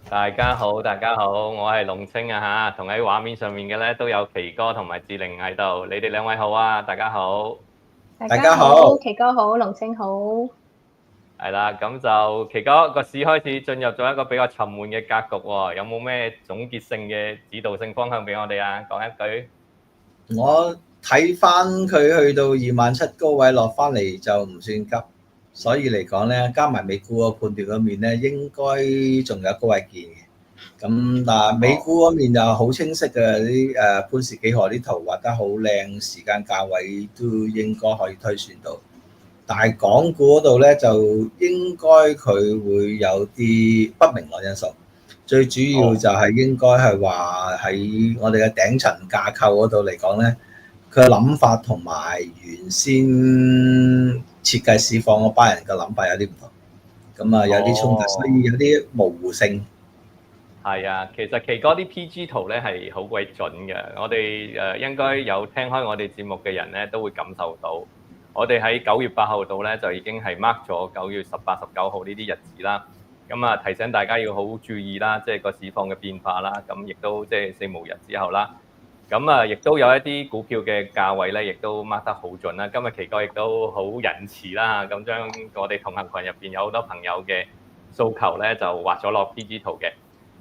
大家好，大家好，我係龍清啊嚇，同喺畫面上面嘅咧都有奇哥同埋志玲喺度，你哋兩位好啊，大家好。大大家好，家好，奇哥好，龍清好。係啦，咁就奇哥個市開始進入咗一個比較沉悶嘅格局喎，有冇咩總結性嘅指導性方向俾我哋啊？講一句。我睇翻佢去到27,000高位落翻嚟就唔算急，所以嚟講咧，加埋美股個判斷嗰面咧，應該仲有高位見嘅。咁但係美股嗰面就好清晰嘅，啲潘氏幾何啲圖畫得好靚，時間價位都應該可以推算到。但係港股嗰度咧，就應該佢會有啲不明朗因素。最主要就係應該係話喺我哋嘅頂層架構嗰度嚟講咧，佢嘅諗法同埋原先設計市況嗰班人嘅諗法有啲唔同，咁啊有啲衝突，所以有啲模糊性。係啊，其實奇哥啲 PG 圖咧係好鬼準嘅，我哋應該有聽開我哋節目嘅人咧都會感受到，我哋喺9月8號度咧就已經係 mark 咗9月18、19號呢啲日子啦。咁啊提醒大家要好注意啦，即係個市況嘅變化啦。咁亦都即係4無日之後啦。咁啊亦都有一啲股票嘅價位咧，亦都 mark 得好準啦。今日奇哥亦都好仁慈啦，咁將我哋同行群入邊有好多朋友嘅訴求咧就畫咗落 PG 圖嘅。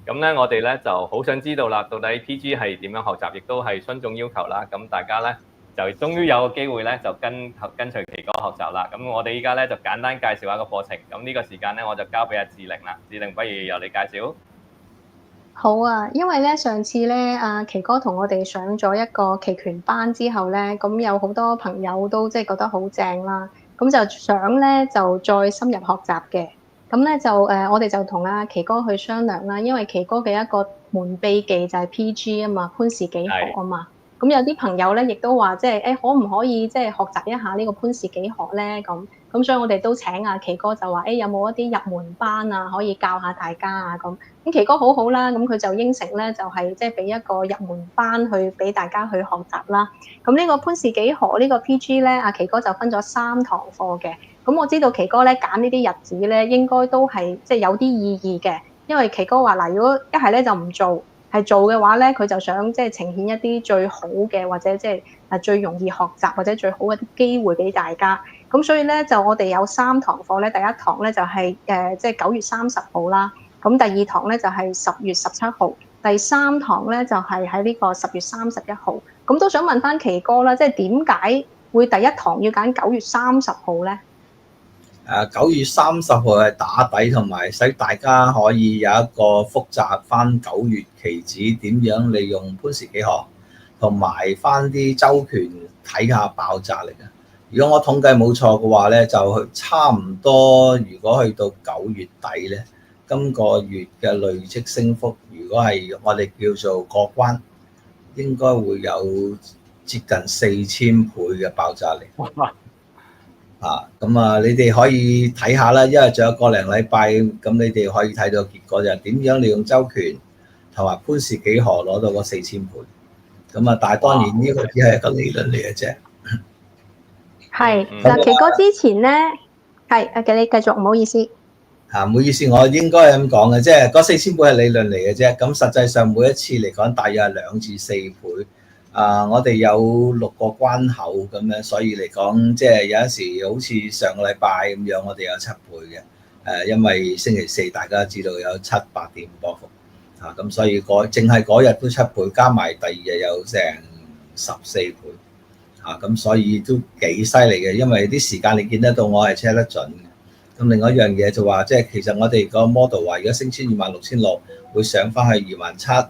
咁咧，我哋咧就好想知道啦，到底 PG 係點樣學習，亦都係徇眾要求啦。咁大家咧就終於有個機會咧，就跟隨奇哥學習啦。咁我哋依家咧就簡單介紹下個課程。咁呢個時間咧，我就交俾阿志玲啦。志玲，不如由你介紹。好啊，因為咧上次咧阿奇哥同我哋上咗一個期權班之後咧，咁有好多朋友都即係覺得好正啦，咁就想咧就再深入學習嘅。咁咧就我哋就同阿奇哥去商量啦，因為奇哥嘅一個門秘技就係 PG 啊嘛，潘氏幾何啊嘛。咁有啲朋友咧亦都話即係可唔可以即係學習一下呢個潘氏幾何咧？咁所以我哋都請阿奇哥就話有冇一啲入門班啊，可以教下大家啊咁。咁奇哥好好啦，咁佢就應承咧就係即係俾一個入門班去俾大家去學習啦。咁呢個潘氏幾何呢個 PG 咧，阿奇哥就分咗3堂課嘅。咁我知道奇哥咧揀呢啲日子咧，應該都係即係有啲意義嘅，因為奇哥話嗱，如果一係咧就唔做，係做嘅話咧，佢就想即係呈現一啲最好嘅，或者即係最容易學習或者最好嘅啲機會俾大家。咁所以咧就我哋有3堂課咧，第一堂咧就係即係9月30號啦，咁第二堂咧就係10月17號，第三堂咧就係喺呢個10月31號。咁都想問翻奇哥啦，即係點解會第一堂要揀9月30號咧？9月30號係打底，同埋使大家可以有一個複習翻9月期指點樣利用潘氏幾何，同埋翻啲周權睇下爆炸力啊！如果我統計冇錯嘅話咧，就差唔多。如果去到9月底咧，今個月嘅累積升幅，如果係我哋叫做過關，應該會有接近4000倍嘅爆炸力。咁啊，你哋可以睇下啦，因為仲有個零禮拜，咁你哋可以睇到結果就係點樣利用周權同埋潘氏幾何攞到個4000倍。咁啊，但係當然呢個只係一個理論嚟嘅啫。係嗱，奇哥之前咧係你繼續，唔好意思。唔好意思，我應該係咁講嘅，即係嗰4000倍係理論嚟嘅啫。咁實際上每一次嚟講，大約係2至4倍。我哋有6個關口咁樣，所以嚟講，即係有陣時好似上個禮拜咁樣，我哋有7倍嘅。因為星期四大家知道有700點波幅，咁所以淨係嗰日都7倍，加埋第二日有成14倍。咁所以都幾犀利嘅，因為啲時間你見得到我係車得準嘅。咁另外一樣嘢就話，即係其實我哋個 model 話，如果升穿26,600，會上翻去27,000，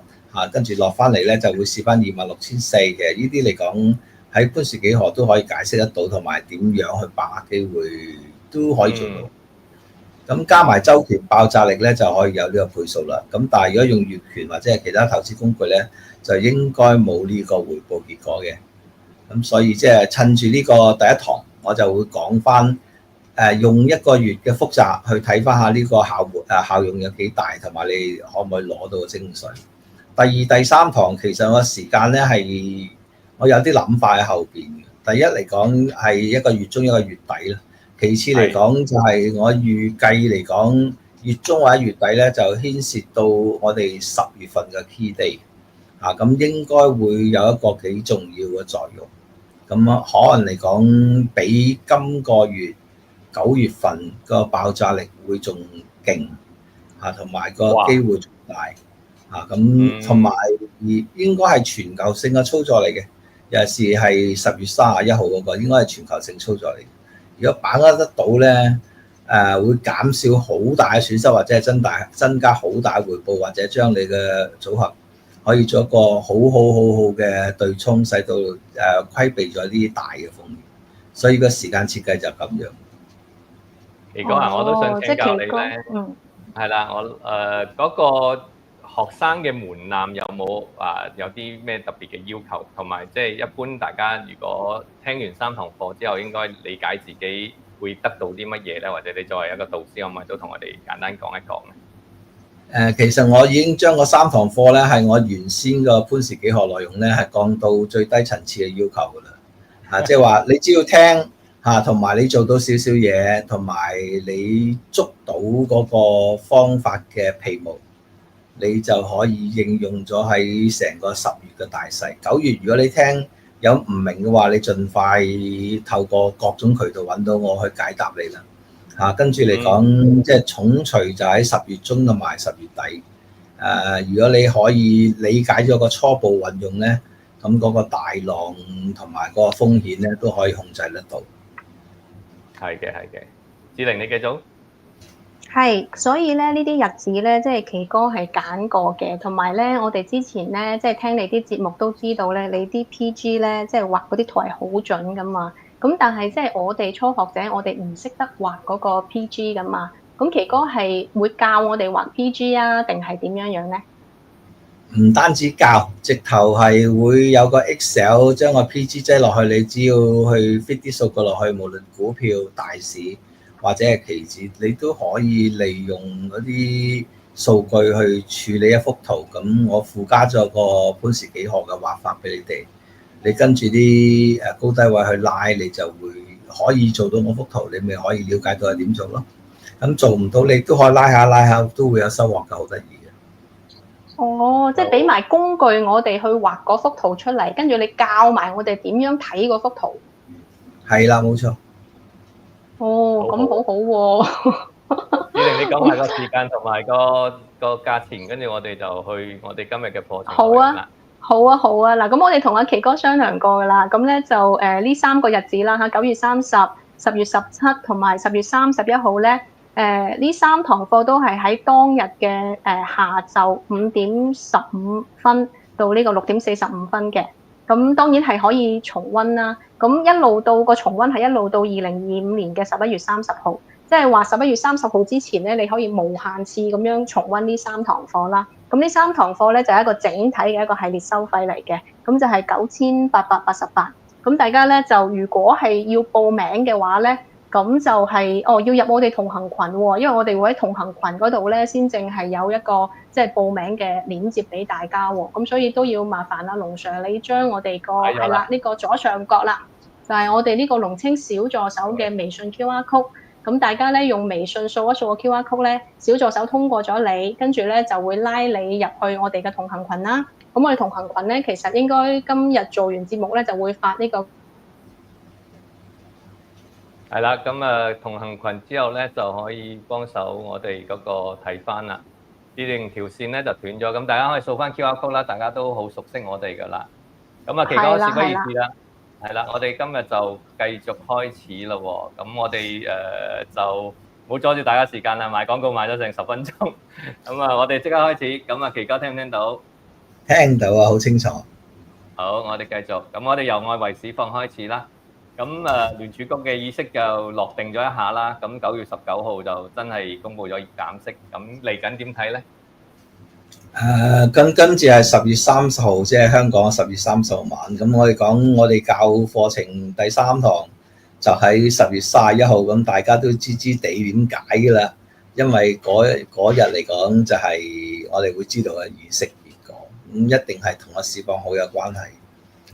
跟住落翻嚟咧就會試翻26,400嘅。呢啲嚟講喺潘氏幾何都可以解釋得到，同埋點樣去把握機會都可以做到。咁加埋周權爆炸力咧就可以有呢個倍數啦。咁但係如果用月權或者係其他投資工具咧，就應該冇呢個回報結果嘅。咁所以即係趁住呢個第一堂，我就會講翻用1個月嘅複習去睇翻下呢個效用有幾大，同埋你可唔可以攞到個精髓。第二、第三堂其實我時間咧係我有啲諗法喺後邊嘅。第一嚟講係1個月中1個月底啦，其次嚟講就係我預計嚟講月中或者月底咧就牽涉到我哋10月份嘅 key day 咁應該會有一個幾重要嘅作用。咁可能嚟講，比今個月9月份個爆炸力會仲勁同埋個機會仲大咁，同埋應該係全球性嘅操作嚟嘅。尤其是係10月31號嗰個，應該係全球性操作嚟。如果把握得到咧，會減少好大嘅損失，或者係增加好大回報，或者將你嘅組合可以做一個好嘅對沖，使到規避咗呢啲大嘅風險。所以個時間設計就咁樣。奇哥啊，我都想請教你咧，係啦，我嗰個學生嘅門檻有冇有啲咩特別嘅要求，同埋即係一般大家如果聽完3堂課之後，應該理解自己會得到啲乜嘢咧？或者你作為一個導師，可唔可以都同我哋簡單講一講咧？其實我已經將嗰3堂課咧，係我原先個潘氏幾何內容咧，係降到最低層次嘅要求噶啦。即係話你只要聽同埋你做到少少嘢，同埋你捉到嗰個方法嘅皮毛，你就可以應用咗喺成個10月嘅大勢。9月如果你聽有唔明嘅話，你盡快透過各種渠道揾到我去解答你啦。跟住嚟講，即係重錘就喺10月中同埋10月底。如果你可以理解咗個初步運用咧，咁嗰個大浪同埋嗰個風險咧都可以控制得到。係嘅。志玲你繼續。係，所以咧呢啲日子咧，即係奇哥係揀過嘅，同埋咧我哋之前咧即係聽你啲節目都知道咧，你啲 PG 咧即係畫嗰啲圖係好準噶嘛。咁但係即係我哋初學者，我哋唔識得畫嗰個 PG 噶嘛。咁奇哥係會教我哋畫 PG 啊，定係點樣樣咧？唔單止教，直頭係會有個 Excel 將個 PG 擠落去，你只要去 fit 啲數據落去，無論股票、大市或者係期指，你都可以利用嗰啲數據去處理一幅圖。咁我附加咗個潘氏幾何嘅畫法俾你哋。你跟住啲高低位去拉，你就會可以做到嗰幅圖，你咪可以了解到係點做咯。咁做唔到，你都可以拉下，都會有收穫嘅，好得意嘅。哦，即係俾埋工具我哋去畫嗰幅圖出嚟，跟住你教埋我哋點樣睇嗰幅圖。係啦，冇錯。哦，咁好好喎。志玲，你講埋個時間同埋個價錢，跟住我哋就去我哋今日嘅課程。好啊。好啊，嗱，咁我哋同阿奇哥商量過噶啦，咁咧就呢3個日子啦嚇，9月30、10月17同埋10月31號咧，呢3堂課都係喺當日嘅下晝5點15分到呢個6點45分嘅，咁當然係可以重溫啦，咁一路到個重溫係一路到2025年嘅11月30號，即係話11月30號之前咧，你可以無限次咁樣重溫呢3堂課啦。咁呢3堂課咧就係一個整體嘅一個系列收費嚟嘅，咁就係9888。咁大家咧就如果係要報名嘅話咧，咁就係要入我哋同行群喎，因為我哋會喺同行群嗰度咧先正係有一個即係報名嘅鏈接俾大家喎。咁所以都要麻煩阿龍 Sir 你將我哋個係啦呢個左上角啦，就係我哋呢個龍青小助手嘅微信 QR code。咁大家咧用微信掃一掃個 QR code 咧，小助手通過咗你，跟住咧就會拉你入去我哋嘅同行群啦。咁我哋同行群咧，其實應該今日做完節目咧就會發呢個。係啦，咁同行群之後咧就可以幫手我哋嗰個睇翻啦。呢條線咧就斷咗，咁大家可以掃翻 QR code 啦。大家都好熟悉我哋噶啦。咁奇哥事不宜遲啦。係啦，我哋今日就繼續開始咯喎。咁我哋就唔好阻住大家時間啦，賣廣告賣咗成10分鐘。咁我哋即刻開始。咁奇哥聽唔聽到？聽到啊，好清楚。好，我哋繼續。咁我哋由外圍市況開始啦。咁聯儲局嘅議息就落定咗一下啦。咁9月19號就真係公布咗減息。咁嚟緊點睇咧？跟住係10月30號，即係香港10月30號晚。咁我哋講我哋教課程第3堂就喺10月31號，咁大家都知地點解㗎啦。因為嗰日嚟講就係我哋會知道嘅議息結果，咁一定係同個市況好有關係。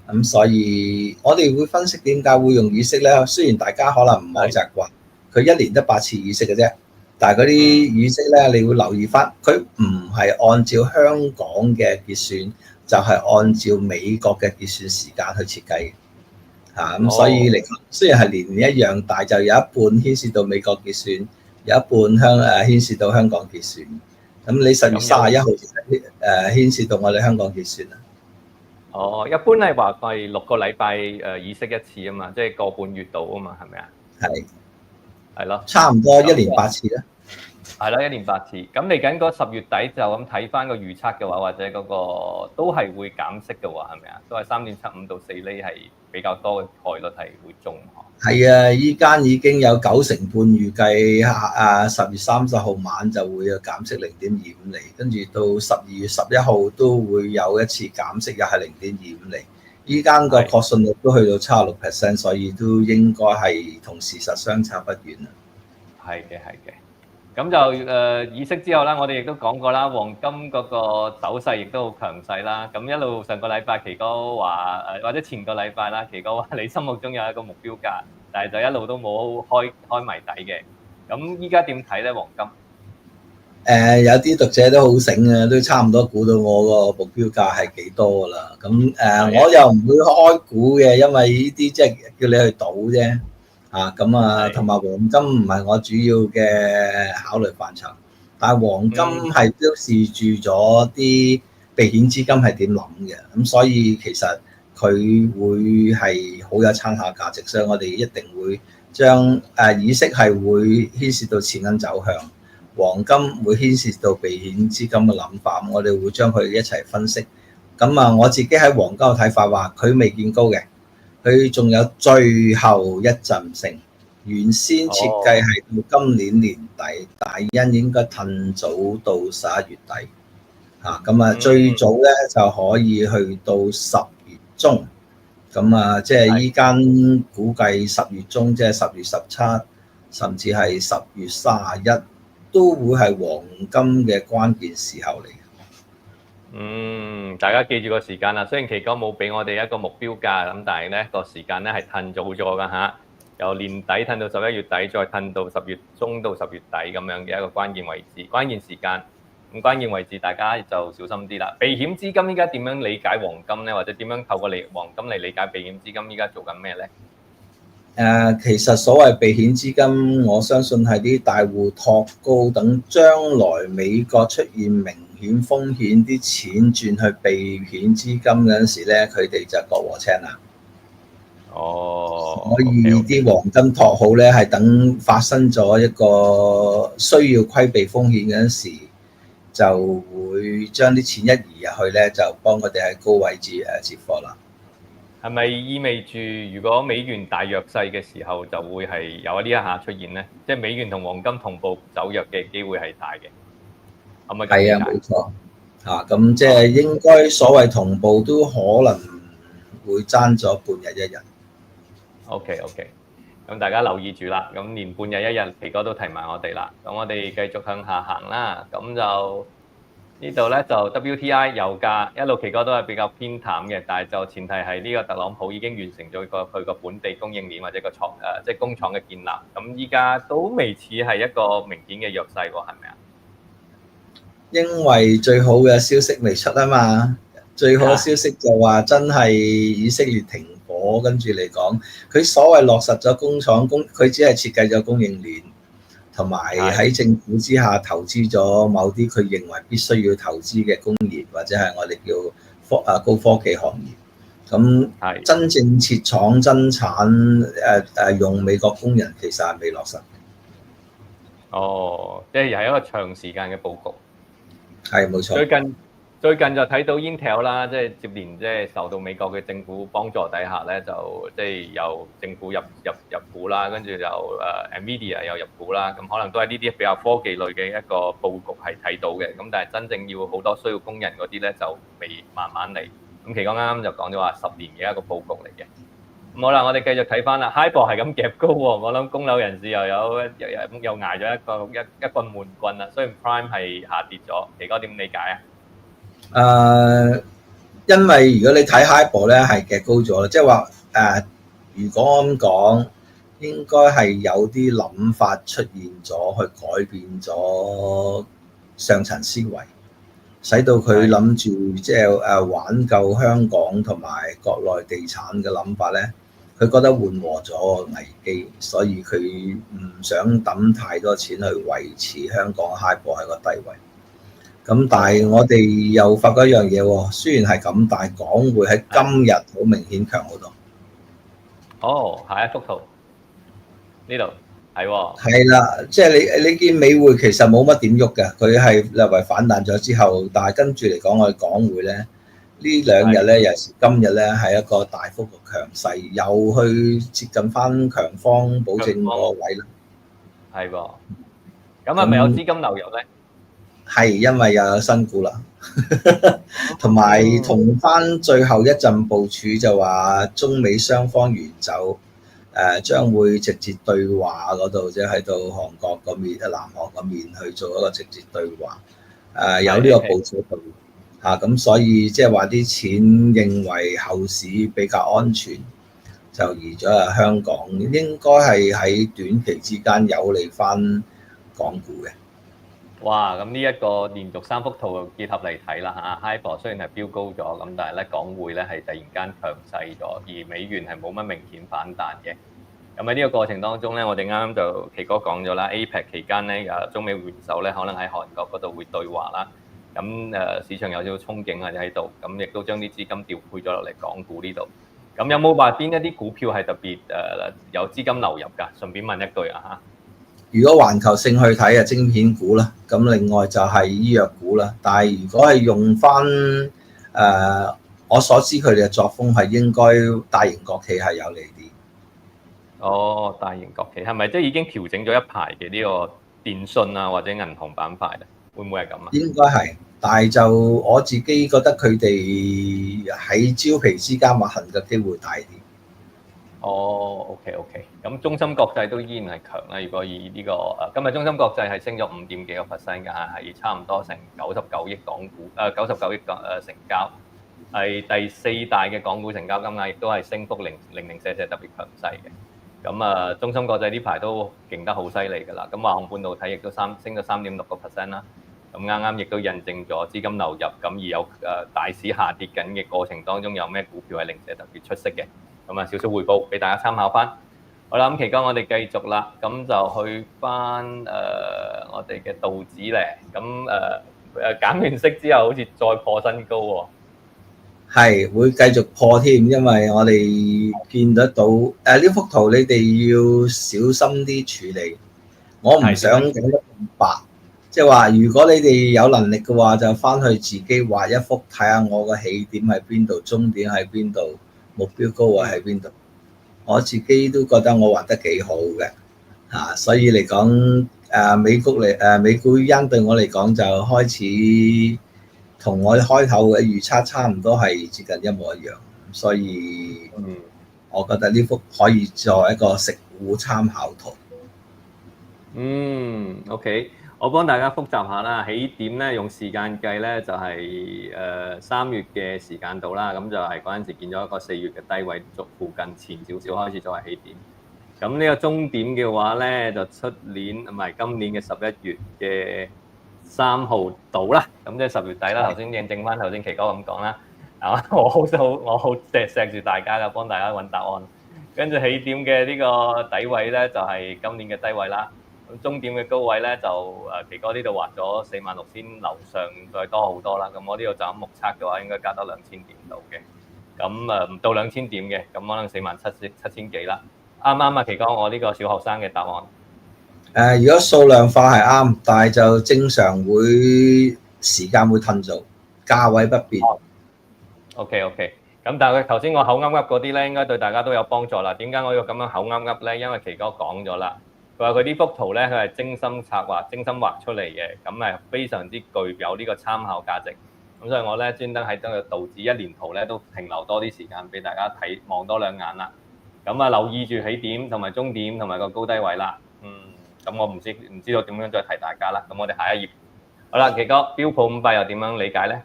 咁所以我哋會分析點解會用議息咧。雖然大家可能唔係好習慣，佢1年得8次議息嘅啫。但係嗰啲語息咧，你會留意翻，佢唔係按照香港嘅結算，就係按照美國嘅結算時間去設計嚇。咁所以嚟講，雖然係年年一樣，但係就有一半牽涉到美國結算，有一半牽涉到香港結算。咁你10月31號牽涉到我哋香港結算啊？哦，一般係話係6個禮拜議息一次啊嘛，即係個半月度啊嘛，係咪啊？係咯，差唔多1年8次啦。係啦，1年8次。咁嚟緊嗰10月底就咁睇翻個預測嘅話，或者嗰個都係會減息嘅話，係咪啊？都係3.75到4厘係比較多嘅概率係會中。係啊，依間已經有90%預計10月30號晚就會有減息0.25厘，跟住到12月11號都會有一次減息，又係0.25厘。依間個確信率都去到76%，所以都應該係同事實相差不遠啦。係嘅。咁就議息之後啦，我哋亦都講過啦，黃金嗰個走勢亦都好強勢啦。咁一路上個禮拜奇哥話或者前個禮拜啦，奇哥話你心目中有一個目標價，但係就一路都冇開埋底嘅。咁依家點睇咧黃金？有啲讀者都好醒啊，都差唔多估到我個目標價係幾多㗎啦。咁我又唔會開估嘅，因為呢啲即係叫你去賭啫。同埋黃金唔係我主要嘅考慮範疇，但係黃金係標示住咗啲避險資金係點諗嘅，咁所以其實佢會係好有參考價值，所以我哋一定會將議息係會牽涉到錢銀走向，黃金會牽涉到避險資金嘅諗法，我哋會將佢一齊分析。我自己喺黃金嘅睇法話，佢未見高嘅。佢仲有最後一陣性，原先設計係到今年年底，大因應該褪早到11月底，最早咧就可以去到10月中，即係依間估計10月中，即係10月17，甚至係10月31，都會係黃金嘅關鍵時候嚟。大家記住個時間啦。雖然奇哥冇俾我哋一個目標價咁，但係咧個時間咧係褪早咗㗎嚇，由年底褪到11月底，再褪到10月中到10月底咁樣嘅一個關鍵位置、關鍵時間。咁關鍵位置大家就小心啲啦。避險資金依家點樣理解黃金咧？或者點樣透過黃金嚟理解避險資金依家做緊咩咧？其實所謂避險資金，我相信係啲大戶托高，等將來美國出現明顯風險，啲錢轉去避險資金嗰陣時咧，佢哋就割禾青啦。所以啲黃金托好咧，係等發生咗一個需要規避風險嗰陣時，就會將啲錢一移入去咧，就幫佢哋喺高位置接貨啦。係咪意味住如果美元大弱勢嘅時候，就會係有呢一下出現咧？即係美元同黃金同步走弱嘅機會係大嘅。係啊，冇錯。咁即係應該所謂同步都可能會爭咗半日一日。OK，咁大家留意住啦。咁連半日一日，奇哥都提埋我哋啦。咁我哋繼續向下行啦。咁就呢度咧就 WTI 油價一路奇哥都係比較偏淡嘅，但係就前提係呢個特朗普已經完成咗佢個本地供應鏈或者個廠即係工廠嘅建立。咁依家都未似係一個明顯嘅弱勢喎，係咪啊？因為最好嘅消息未出啊嘛，最好嘅消息就話真係以色列停火，跟住嚟講，佢所謂落實咗工廠佢只係設計咗供應鏈，同埋喺政府之下投資咗某啲佢認為必須要投資嘅工業或者係我哋叫高科技行業。咁真正設廠增產用美國工人其實係未落實。即係係一個長時間嘅佈局。係冇錯。最近就睇到 Intel 啦，即係接連即係受到美國嘅政府幫助底下咧，就即係由政府入股啦，跟住就Nvidia 又入股啦，咁可能都係呢啲比較科技類嘅一個佈局係睇到嘅。咁但係真正要好多需要工人嗰啲咧，就未慢慢嚟。咁奇哥啱啱就講咗話10年嘅一個佈局嚟嘅。咁好啦，我哋繼續睇翻啦。HIBOR 係咁夾高喎，我諗供樓人士又捱咗一棍悶棍啦。雖然 Prime 係下跌咗，奇哥點理解啊？因為如果你睇 HIBOR 咧係夾高咗啦，即係話如果咁講，應該係有啲諗法出現咗，去改變咗上層思維，使到佢諗住即係挽救香港同埋國內地產嘅諗法咧，佢覺得緩和咗危機，所以佢唔想抌太多錢去維持香港 HIBOR 喺個低位。咁但係我哋又發覺一樣嘢喎，雖然係咁，但係港匯喺今日好明顯強好多。哦，下一幅圖呢度係喎。係啦，即係你見美匯其實冇乜點喐嘅，佢係略為反彈咗之後，但係跟住嚟講，我哋港匯咧呢兩日咧，尤其是今日咧係一個大幅嘅強勢，又去接近翻強方保證個位啦。係喎，咁係咪有資金流入咧？係因為又有新股啦，同埋同翻最後一陣部署就話中美雙方元首將會直接對話嗰度，即係喺到韓國嗰面、南韓嗰面去做一個直接對話。有呢個部署度嚇，咁所以即係話啲錢認為後市比較安全，就移咗去香港，應該係喺短期之間有利翻港股嘅。哇！咁呢一個連續3幅圖結合嚟睇啦嚇，HIBOR雖然係飆高咗，咁但係咧港匯咧係突然間強勢咗，而美元係冇乜明顯反彈嘅。咁喺呢個過程當中咧，我哋啱啱就奇哥講咗啦，APEC 期間咧中美元首咧可能喺韓國嗰度會對話啦。咁市場有少少憧憬喺度，咁亦都將啲資金調配咗落嚟港股呢度。咁有冇話邊一啲股票係特別有資金流入㗎？順便問一句啊嚇。如果環球性去睇啊，晶片股啦，咁另外就係醫藥股啦。但係如果係用翻我所知佢哋嘅作風係應該大型國企係有利啲。哦，大型國企係咪即係已經調整咗一排嘅呢個電信啊或者銀行板塊咧？會唔會係咁啊？應該係，但係就我自己覺得佢哋喺蕉皮之間劃痕嘅機會大啲。哦 ，OK，咁中芯國際都依然係強啦。如果以呢個今日中芯國際係升咗5點幾個 percent 㗎，係差唔多成99億港股99億成交，係第4大嘅港股成交金額，亦都係升幅零舍特別強勢嘅。咁中芯國際呢排都勁得好犀利㗎啦。咁華虹半導體亦都升咗3.6個 percent 啦。咁啱啱亦都印證咗資金流入，咁而有大市下跌緊嘅過程當中，有咩股票係零舍特別出色嘅？咁少少匯報俾大家參考翻。好啦，咁期間我哋繼續啦，咁就去翻我哋嘅道指咧。咁減完息之後，好似再破新高喎。係會繼續破添，因為我哋見得到呢幅圖，你哋要小心啲處理。我唔想講得咁白，即係話如果你哋有能力嘅話，就翻去自己畫一幅，睇下我個起點喺邊度，終點喺邊度。目標高位喺邊度？我自己都覺得我畫得幾好嘅嚇，所以嚟講美股因對我嚟講就開始同我開頭嘅預測差唔多係接近一模一樣，所以我覺得呢幅可以作為一個食股參考圖。OK。我幫大家複習下啦，起點咧用時間計咧就係3月嘅時間度啦，咁就係嗰陣時見咗一個4月嘅低位，附近前少少開始作為起點。咁呢個終點嘅話咧，就出年唔係今年嘅11月嘅3號到啦，咁即係10月底啦。頭先印證翻頭先奇哥咁講啦，我好錫住大家噶，幫大家揾答案。跟住起點嘅呢個底位咧，就係今年嘅低位啦。咁終點嘅高位咧就奇哥呢度畫咗46,000樓上再多好多啦。咁我呢度就咁目測嘅話，應該加多2000點度嘅。咁唔到2000點嘅，咁可能47,000幾啦。啱唔啱啊？奇哥，我呢個小學生嘅答案。如果數量化係啱，但係就正常會時間會褪做，價位不變。OK。咁但係頭先我口噏噏嗰啲咧，應該對大家都有幫助啦。點解我要咁樣口噏噏咧？因為奇哥講咗啦。佢話佢呢幅圖咧，佢係精心策劃、精心畫出嚟嘅，咁係非常之具有呢個參考價值。咁所以我咧專登喺個道指1年圖咧都停留多啲時間俾大家睇望多兩眼啦。咁留意住起點同埋終點同埋個高低位啦。咁我唔知道點樣再提大家啦。咁我哋下一頁。好啦，奇哥，標普500又點樣理解咧？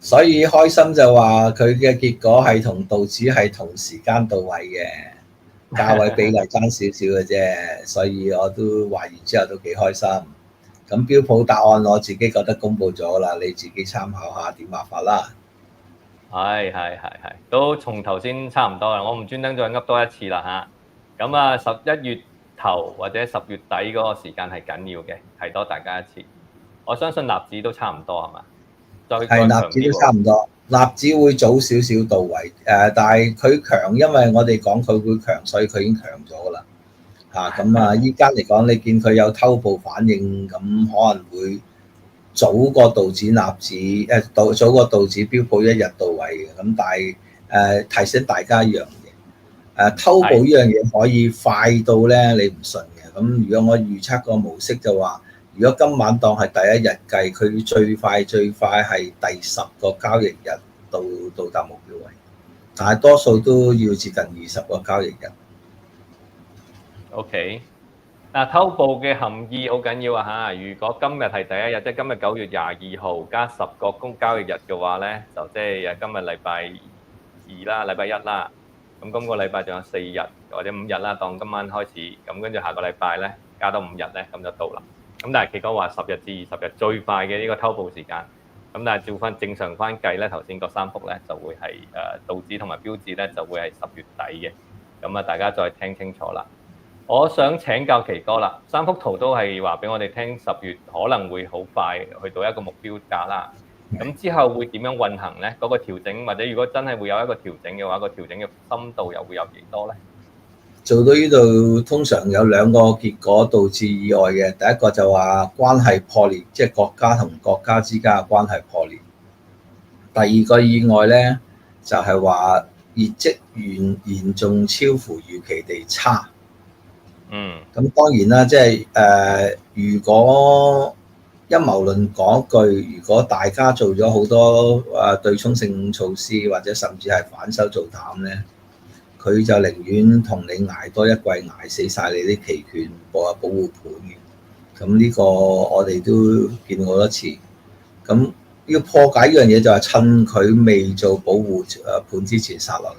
所以開心就話佢嘅結果係同道指係同時間到位嘅。價位比例爭少少嘅啫，所以我都話完之後都幾開心。咁標普答案我自己覺得公佈咗啦，你自己參考下點畫法啦。係，都從頭先差唔多啦，我唔專登再噏多一次啦嚇。咁啊，11月頭或者10月底嗰個時間係緊要嘅，提多大家一次。我相信納指都差唔多係嘛？係納指都差唔多，納指會早少少到位，但係佢強，因為我哋講佢會強，所以佢已經強咗㗎啦。咁啊，依家嚟講，你見佢有偷步反應，咁可能會早過道指納指，早過道指標普一日到位嘅。咁但係提醒大家一樣嘢，偷步呢樣嘢可以快到咧，你唔信嘅。咁如果我預測個模式就話，如果今晚當係第一日計，佢最快係第10個交易日到達目標位，但係多數都要接近20個交易日。OK， 嗱，偷步嘅含義好緊要啊嚇！如果今日係第一日，即係今日9月22號加10個交易日嘅話咧，就即係今日禮拜2啦、禮拜1啦，咁今個禮拜仲有4日或者5日啦，當今晚開始，咁跟住下個禮拜咧加多5日咧，咁就到啦。咁但係奇哥話10日至20日最快嘅呢個偷步時間，咁但係照翻正常翻計咧，頭先個3幅咧就會係道指同埋標指咧就會係10月底嘅，咁啊大家再聽清楚啦。我想請教奇哥啦，3幅圖都係話俾我哋聽10月可能會好快去到一個目標價啦。咁之後會點樣運行咧？嗰個調整或者如果真係會有一個調整嘅話，個調整嘅深度又會有幾多咧？做到呢度通常有2個結果導致意外嘅，第一個就話關係破裂，即係國家同國家之間嘅關係破裂。第二個意外咧就係話業績嚴重超乎預期地差。咁當然啦，即係如果陰謀論講句，如果大家做咗好多對沖性措施，或者甚至係反手做淡咧，佢就寧願同你捱多一季，捱死晒你啲期權保護盤嘅。咁呢個我哋都見過好多次。咁要破解呢樣嘢就係趁佢未做保護盤之前殺落嚟。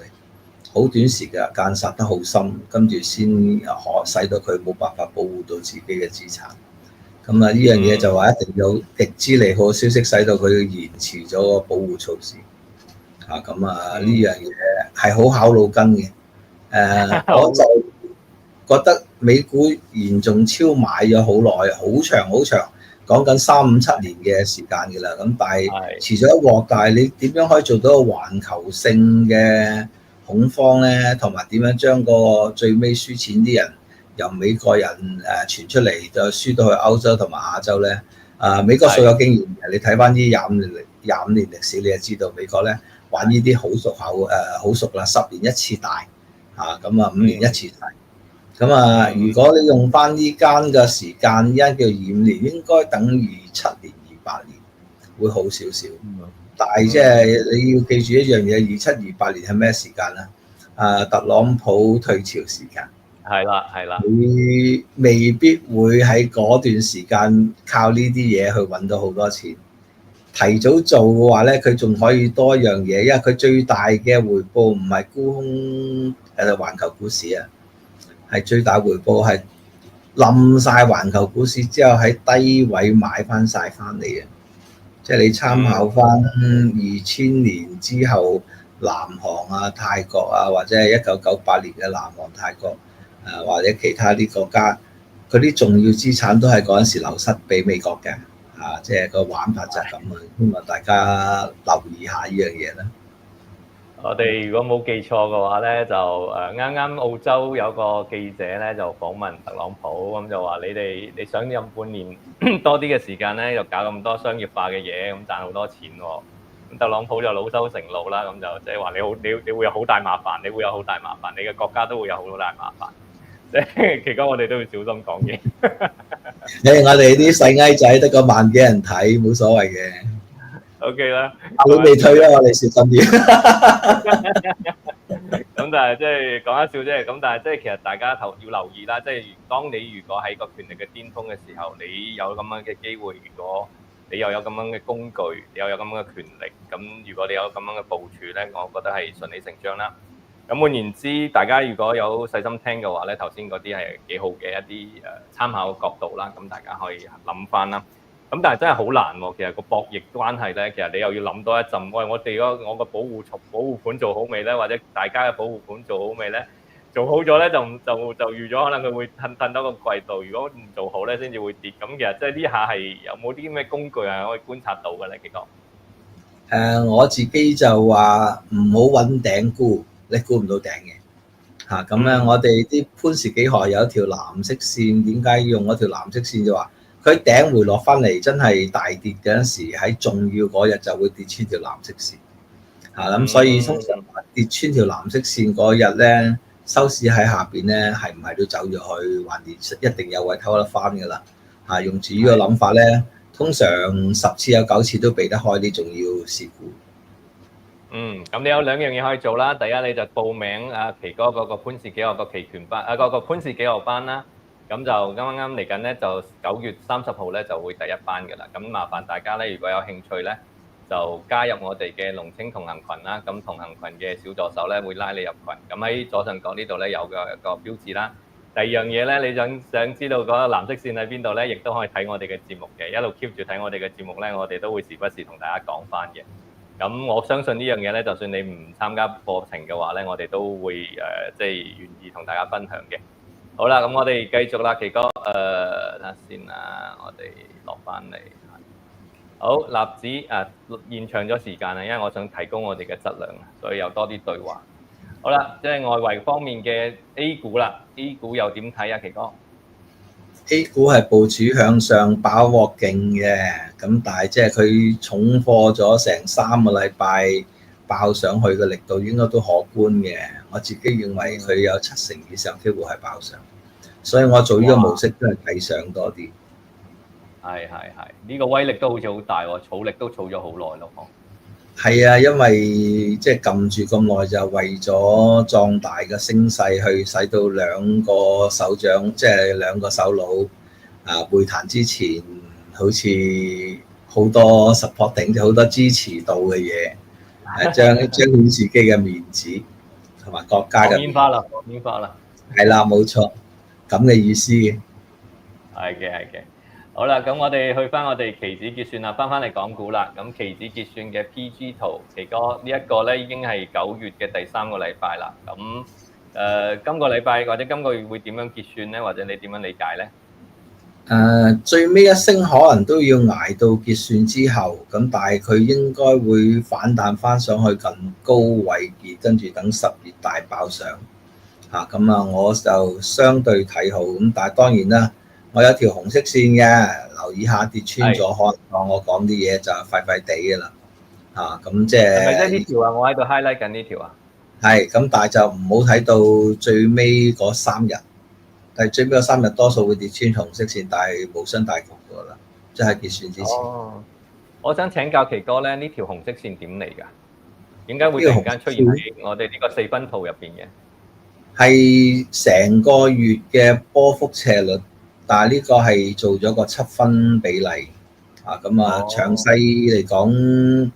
好短時間殺得好深，跟住先可使到佢冇辦法保護到自己嘅資產。咁啊，呢樣嘢就話一定有極之利好消息，使到佢延遲咗個保護措施。咁啊，呢樣嘢係好考腦筋嘅。我就覺得美股嚴重超買咗好耐，好長，講緊3、5、7年嘅時間㗎啦。咁但係遲咗一鑊，但係你點樣可以做到個環球性嘅恐慌咧，同埋點樣將個最尾輸錢啲人由美國人傳出嚟，就輸到去歐洲同埋亞洲咧？美國素有經驗嘅，你睇翻啲25年歷史，你就知道美國咧玩呢啲好熟啦，10年一次大咁啊5年一次大。咁啊，如果你用翻呢間嘅時間，依家叫25年，應該等於7年、28年會好少少。但係即係你要記住一樣嘢，27、28年係咩時間咧？特朗普退潮時間。係啦。佢未必會喺嗰段時間靠呢啲嘢去揾到好多錢。提早做嘅話咧，佢仲可以多一樣嘢，因為佢最大嘅回報唔係沽空環球股市啊，係最大回報係冧晒環球股市之後喺低位買翻晒翻嚟嘅。即係你參考翻2000年之後南韓啊、泰國啊，或者係1998年嘅南韓、泰國或者其他啲國家，嗰啲重要資產都係嗰陣時流失俾美國嘅。即係個玩法就係咁啊！希望大家留意下呢樣嘢啦。我哋如果冇記錯嘅話咧，就啱啱澳洲有個記者咧就訪問特朗普，咁就話你想任半年多啲嘅時間咧，又搞咁多商業化嘅嘢，咁賺好多錢喎。咁特朗普就惱羞成怒啦，咁就即係話你會有好大麻煩，你會有好大麻煩，你嘅國家都會有好大麻煩。即係期間我哋都要小心講嘢。我哋啲細翳仔得個萬幾人睇，冇所謂嘅。OK 啦，你未退啊，我哋小心啲。咁但係即係講一笑啫，咁但係即係其實大家要留意啦，即係當你如果喺個權力嘅巔峰嘅時候，你有咁樣嘅機會，如果你又有咁樣嘅工具，你又有咁樣嘅權力，咁如果你有咁樣嘅部署咧，我覺得係順理成章啦。咁換言之，大家如果有細心聽嘅話咧，頭先嗰啲係幾好嘅一啲參考角度啦，咁大家可以諗翻啦。咁但係真係好難喎，其實個博弈關係咧，其實你又要諗多一陣。喂，我個保護盤做好未咧？或者大家嘅保護盤做好未咧？做好咗咧就預咗可能佢會褪多個季度。如果唔做好咧，先至會跌。咁其實即係呢下係有冇啲咩工具係可以觀察到嘅咧？其實我自己就話唔好揾頂沽，你沽唔到頂嘅嚇。咁咧，我哋啲潘氏幾何有一條藍色線，點解要用嗰條藍色線？就話佢頂回落翻嚟，真係大跌嗰陣時，喺重要嗰日就會跌穿條藍色線嚇。咁所以通常跌穿條藍色線嗰日咧，收市喺下邊咧，係唔係都走咗去，還是一定有位偷得翻㗎啦嚇。用住呢個諗法咧，通常10次有9次都避得開呢種要事故。咁你有2樣嘢可以做啦。第一，你就報名奇哥嗰個潘氏幾何個期權班嗰個潘氏幾何班啦。咁就啱嚟緊咧，就9月30號咧就會第一班㗎啦。咁麻煩大家咧，如果有興趣咧，就加入我哋嘅龍青同行群啦。咁同行群嘅小助手咧會拉你入群。咁喺左上角呢度咧有個標誌啦。第二樣嘢咧，你想知道嗰個藍色線喺邊度咧，亦都可以睇我哋嘅節目嘅。一路 keep 住睇我哋嘅節目咧，我哋都會時不時同大家講翻嘅。咁我相信呢樣嘢咧，就算你唔參加課程嘅話咧，我哋都會即係願意同大家分享嘅。好啦，咁我哋繼續啦，奇哥，睇下先啦，我哋落翻嚟。好，立子延長咗時間啊，因為我想提高我哋嘅質量，所以有多啲對話。好啦，即係外圍方面嘅 A 股啦 ，A 股又點睇啊，奇哥 ？A 股係部署向上飽鑊勁嘅，咁但係即係佢重貨咗成3個禮拜爆上去嘅力度應該都可觀嘅。我自己認為佢有70%以上機會係爆上，所以我做呢個模式都係睇上多啲。係，呢個威力都好似好大喎，儲力都儲咗好耐咯。係啊，因為即係撳住咁耐就為咗壯大嘅聲勢，去使到兩個首長，即係兩個首腦會談之前，好似好多 supporting，即好多支持度嘅嘢，彰顯自己嘅面子同埋國家嘅面子。放煙花啦，係啦，冇錯，咁嘅意思嘅。係嘅。好啦，咁我哋去翻我哋期指結算啦，翻嚟港股啦。咁期指結算嘅 PG 圖，奇哥呢一個咧已經係9月嘅第3個禮拜啦。咁今個禮拜或者今個月會點樣結算咧？或者你點樣理解咧？最尾一升可能都要捱到結算之後，咁但係佢應該會反彈翻上去更高位置，跟住等10月大爆上嚇。咁我就相對睇好。咁但係當然啦。我有條紅色線嘅，留意下跌穿咗，可能我講啲嘢就快地嘅啦。咁即係。係咪即係呢條啊？我喺度 highlight 緊呢條啊。係，咁但係就唔好睇到最尾嗰3日，但係最尾嗰3日多數會跌穿紅色線，但係無傷大局㗎啦，即係結算之前。我想請教奇哥咧，呢條紅色線點嚟㗎？點解會突然間出現喺我哋呢個4分圖入邊嘅？係成個月嘅波幅斜率。但係呢個係做咗個7分比例咁詳細嚟講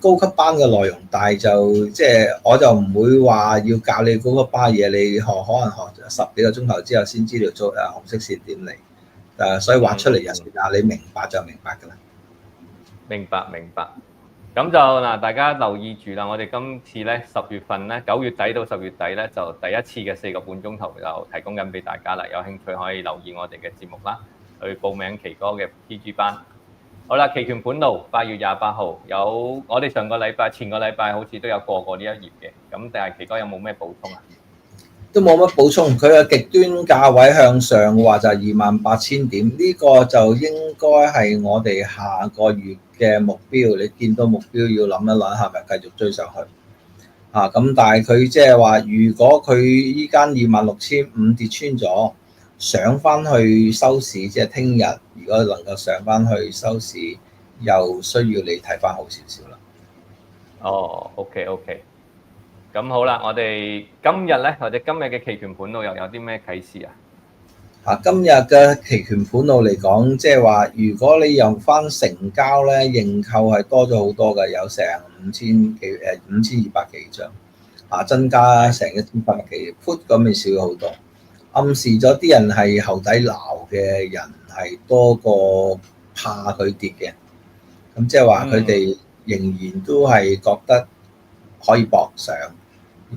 高級班嘅內容，但係就即係我就唔會話要教你高級班嘢，你可能學10幾個鐘頭之後先知道做紅色線點嚟，所以畫出嚟就算啦，你明白就明白㗎啦。明白。咁就嗱，大家留意住啦。我哋今次咧10月份咧9月底到10月底咧，就第一次嘅4個半鐘頭就提供緊俾大家啦。有興趣可以留意我哋嘅節目啦，去報名奇哥嘅 PG 班。好啦，期權盤路8月28號有我哋前個禮拜好似都有過呢一頁嘅，咁但係奇哥有冇咩補充啊？都冇乜補充，佢嘅極端價位向上嘅話就係28,000點，呢個就應該係我哋下個月嘅目標。你見到目標要諗一諗，係咪繼續追上去？咁但係佢即係話，如果佢依間26,500跌穿咗，上翻去收市，即係聽日，如果能夠上翻去收市，又需要你睇翻好少少啦。OK。咁好啦，我哋今日咧，或者今日嘅期權盤路又有啲咩啟示啊？今日嘅期權盤路嚟講，即係話，如果你用翻成交咧，認購係多咗好多嘅，有成5200幾張。增加成1800幾 ，put 嗰邊少咗好多，暗示咗啲人係後底撈嘅人係多過怕佢跌嘅，咁即係話佢哋仍然都係覺得可以搏上。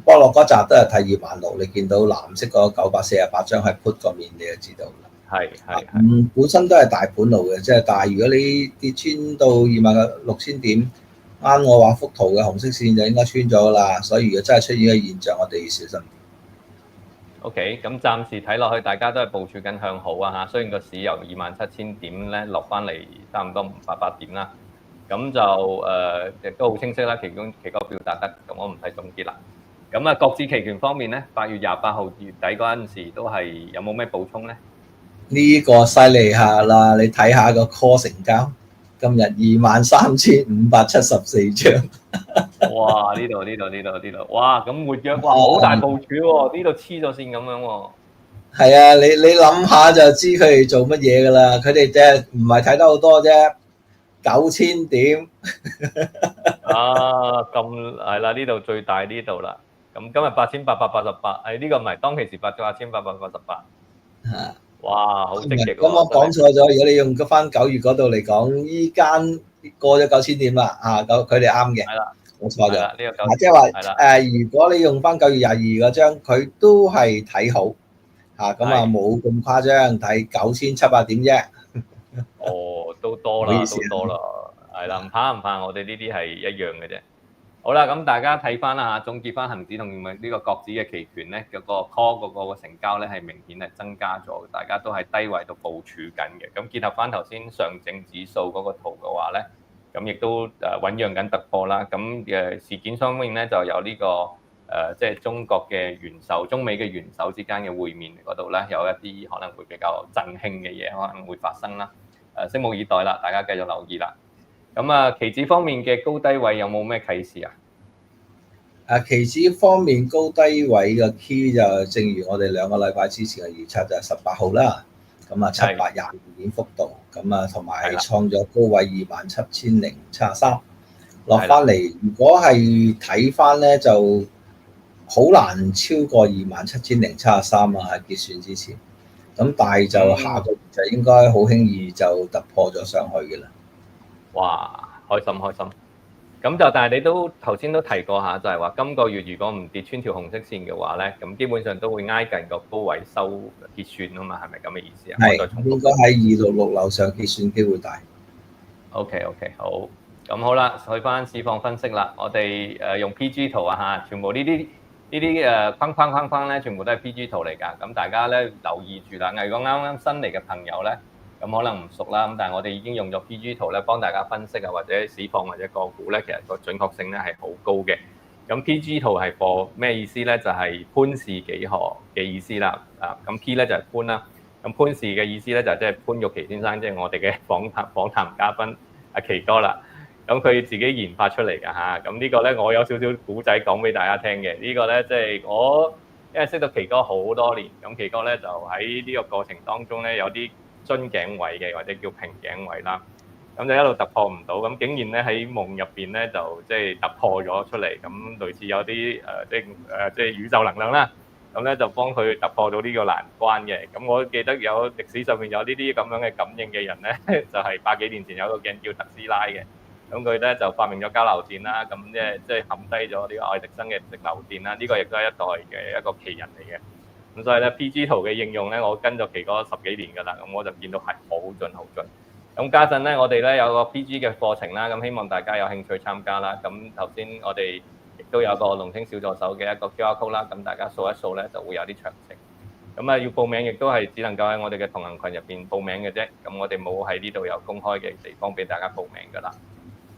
波落嗰集都係睇26000，你見到藍色嗰948張係 put 個面，你就知道啦。係本身都係大盤路嘅，即係但係如果你跌穿到26000點，啱我畫幅圖嘅紅色線就應該穿咗啦。所以如果真係出現嘅現象，我哋要小心啲。OK，咁暫時睇落去，大家都係部署緊向好啊嚇。雖然個市由27000點咧落翻嚟差唔多588點啦，咁就亦都好清晰啦。期哥表達得，咁我唔使總結啦。咁啊，國指期權方面咧，8月28號月底嗰陣時都係有冇咩補充咧？呢個犀利下啦！你睇下個 call 成交，今日23574張。哇！呢度，哇！咁活躍，哇！好大部署喎，呢度黐咗線咁樣喎。係啊，你諗下就知佢哋做乜嘢㗎啦。佢哋即係唔係睇得好多啫，9000點。咁係啦，呢度最大呢度啦。咁今日8888，呢個唔係當其時8888。哇，好積極喎！咁我講錯咗，如果你用翻9月嗰度嚟講，依間過咗9000點啦，佢哋啱嘅。係啦，冇錯咗。呢個即係話如果你用翻9月22嗰張，佢都係睇好咁冇咁誇張，睇9700點啫。都多啦，係啦，唔怕，我哋呢啲係一樣嘅啫。好啦，咁大家睇翻啦嚇，總結翻恒指同呢個國指嘅期權咧，嗰個 call 嗰個成交咧係明顯係增加咗，大家都係低位度部署緊嘅。咁結合翻頭先上證指數嗰個圖嘅話咧，咁亦都醖釀緊突破啦。咁事件方面咧就有呢個即係中國嘅元首、中美嘅元首之間嘅會面嗰度咧，有一啲可能會比較振興嘅嘢可能會發生啦。拭目以待啦，大家繼續留意啦。咁期指方面嘅高低位有冇咩啟示啊？期指方面高低位嘅 key 就正如我哋2個禮拜之前嘅預測，就係18號啦。咁722點幅度，咁同埋創咗高位27073，落翻嚟。如果係睇翻咧，就好難超過27073啊！喺結算之前。咁但係就下個月就應該好輕易就突破咗上去嘅啦。哇！開心。咁就但係你都頭先都提過下，就係話今個月如果唔跌穿條紅色線嘅話咧，咁基本上都會挨近個高位收結算啊嘛，係咪咁嘅意思啊？係，應該喺266樓上結算機會大。OK，好。咁好啦，去翻市況分析啦。我哋用 PG 圖啊嚇，全部呢啲框咧，全部都係 PG 圖嚟㗎。咁大家咧留意住啦。如果啱啱新嚟嘅朋友咧，咁可能唔熟啦。咁但係我哋已經用咗 PG 圖咧，幫大家分析啊，或者市況或者個股咧，其實個準確性咧係好高嘅。咁 PG 圖係個咩意思咧？就係潘氏幾何嘅意思啦。咁 P 咧就係潘啦。咁潘氏嘅意思咧就即係潘玉琪先生，即係我哋嘅訪談嘉賓阿奇哥啦。咁佢自己研發出嚟㗎嚇，咁呢個咧我有少少古仔講俾大家聽嘅。呢個咧即係我因為識到奇哥好多年，咁奇哥咧就喺呢個過程當中咧有啲樽頸位嘅，或者叫瓶頸位啦，咁就一路突破唔到，咁竟然咧喺夢入邊咧就即係突破咗出嚟，咁類似有啲即係宇宙能量啦，咁咧就幫佢突破到呢個難關嘅。咁我記得有歷史上面有呢啲咁樣嘅感應嘅人咧，就係100幾年前有個鏡叫特斯拉嘅。咁佢咧就發明咗交流電啦，咁即係冚低咗呢個愛迪生嘅直流電啦，呢個亦都係一代嘅一個奇人嚟嘅。咁所以咧 PG 圖嘅應用咧，我跟咗奇哥10幾年㗎啦，咁我就見到係好準。咁家陣咧，我哋咧有個 PG 嘅課程啦，咁希望大家有興趣參加啦。咁頭先我哋亦都有個龍青小助手嘅一個 QR code 啦，咁大家掃一掃咧就會有啲詳情。咁要報名亦都係只能夠喺我哋嘅同行群入邊報名嘅啫，咁我哋冇喺呢度有公開嘅地方俾大家報名㗎啦。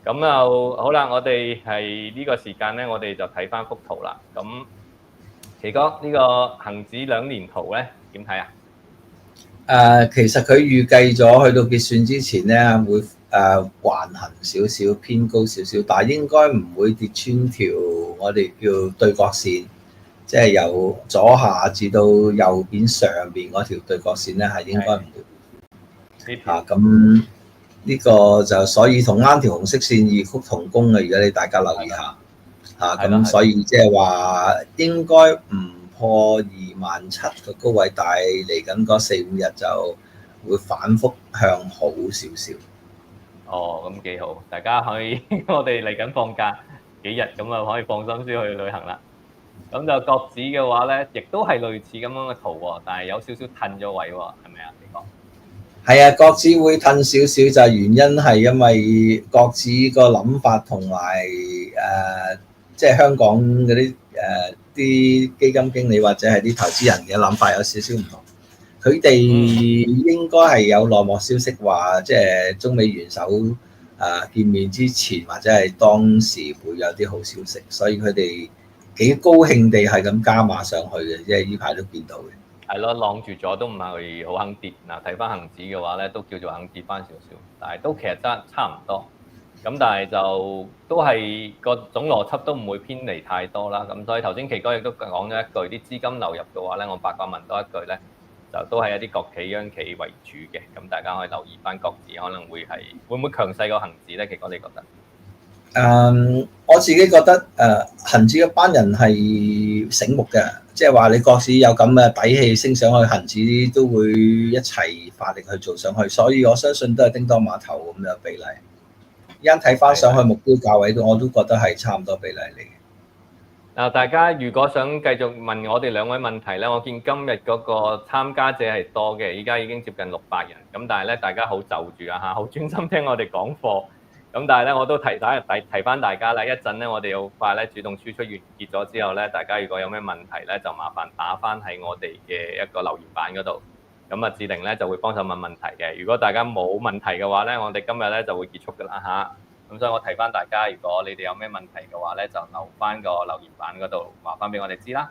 咁就好啦，我哋係呢個時間咧，我哋就睇翻幅圖啦。咁奇哥呢個恒指2年圖咧點睇啊？其實佢預計咗去到結算之前咧，會橫行少少，偏高少少，但係應該唔會跌穿條我哋叫對角線，即係由左下至到右邊上邊嗰條對角線咧，係應該唔會咁。呢個就所以同啱條紅色線異曲同工嘅，如果你大家留意下咁所以即係話應該唔破27,000個高位，但係嚟緊嗰4-5日就會反覆向好少少。哦，咁幾好，大家可以我哋嚟緊放假幾日，咁啊可以放心先去旅行啦。咁就國指嘅話咧，亦都係類似咁樣嘅圖喎，但係有少少褪咗位喎，係咪啊？你講？係啊，國指會褪少少，就係原因係因為國指個諗法同埋即係香港嗰啲啲基金經理或者係啲投資人嘅諗法有少少唔同。佢哋應該係有內幕消息話，即係中美元首見面之前或者係當時會有啲好消息，所以佢哋幾高興地係咁加碼上去嘅，即係呢排都見到嘅。係咯，晾住咗都唔係好肯跌。嗱，睇翻恒指嘅話咧，都叫做肯跌翻少少，但係都其實差唔多。咁但係就都係個總邏輯都唔會偏離太多啦。咁所以頭先奇哥亦都講咗一句，啲資金流入嘅話咧，我八卦問多一句咧，就都係一啲國企央企為主嘅。咁大家可以留意翻國指可能會唔會強勢過恒指咧？奇哥你覺得？我自己覺得恒指一班人係醒目嘅，即係話你國指有咁嘅底氣升上去，恒指都會一齊發力去做上去，所以我相信都係叮當碼頭咁嘅比例。而家睇翻上去目標價位我都覺得係差唔多比例嚟嘅。嗱，大家如果想繼續問我哋兩位問題咧，我見今日嗰個參加者係多嘅，依家已經接近600人，咁但係咧大家好就住啊嚇，好專心聽我哋講課。咁但係咧，我都提翻大家啦，一陣咧我哋好快咧主動輸出完結咗之後咧，大家如果有咩問題咧，就麻煩打翻喺我哋嘅一個留言板嗰度，咁啊志玲咧就會幫手問問題嘅。如果大家冇問題嘅話咧，我哋今日咧就會結束㗎啦嚇。咁所以我提翻大家，如果你哋有咩問題嘅話咧，就留翻個留言板嗰度話翻俾我哋知啦。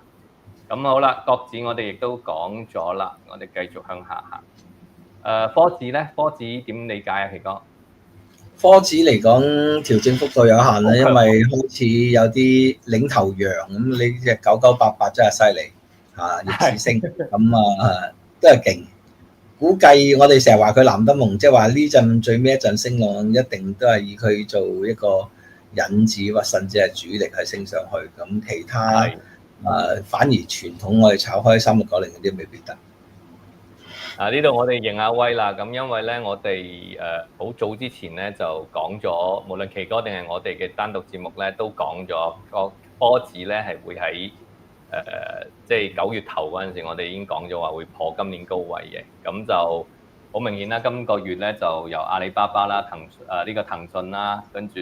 咁好啦，國指我哋亦都講咗啦，我哋繼續向下行。科指咧，科指點理解啊，奇哥？科指嚟講調整幅度有限啦，因為開始有啲領頭羊咁，你隻9988真係犀利嚇，逆市升咁都係勁。估計我哋成日話佢藍德蒙，即係話呢陣最尾一陣升浪，一定都係以佢做一個引子或甚至係主力係升上去。咁其他反而傳統我哋炒開3690嗰啲未必得。呢度我哋認下威啦，咁因為咧我哋好早之前咧就講咗，無論奇哥定係我哋嘅單獨節目咧都講咗個科指咧係會喺即係9月頭嗰陣時，我哋已經講咗話會破今年高位嘅，咁就好明顯啦。今個月咧就由阿里巴巴啦、呢個騰訊啦，跟住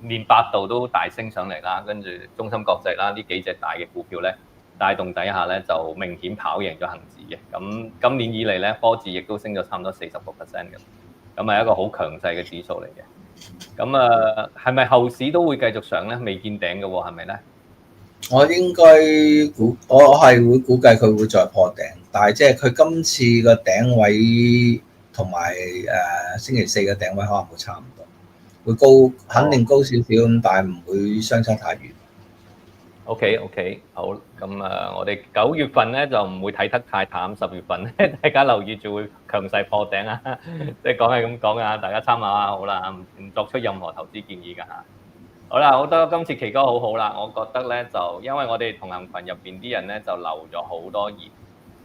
連百度都大升上嚟啦，跟住中芯國際啦，呢幾隻大嘅股票咧帶動底下咧就明顯跑贏咗恒指嘅。咁今年以嚟咧，科指亦都升咗差唔多40%嘅，咁係一個好強勢嘅指數嚟嘅。咁係咪後市都會繼續上咧？未見頂嘅喎，係咪咧？我應該我係會估計佢會再破頂，但係即係佢今次個頂位同埋星期四嘅頂位可能會差唔多，會高，肯定高少少咁，但係唔會相差太遠。OK，好，咁我哋9月份咧就唔會睇得太淡，10月份咧大家留意住會強勢破頂啊！即係講係咁講啊，大家參考下好啦，唔作出任何投資建議㗎嚇。好啦，好多今次奇哥好啦，我覺得咧就因為我哋同行群入邊啲人咧就留咗好多言，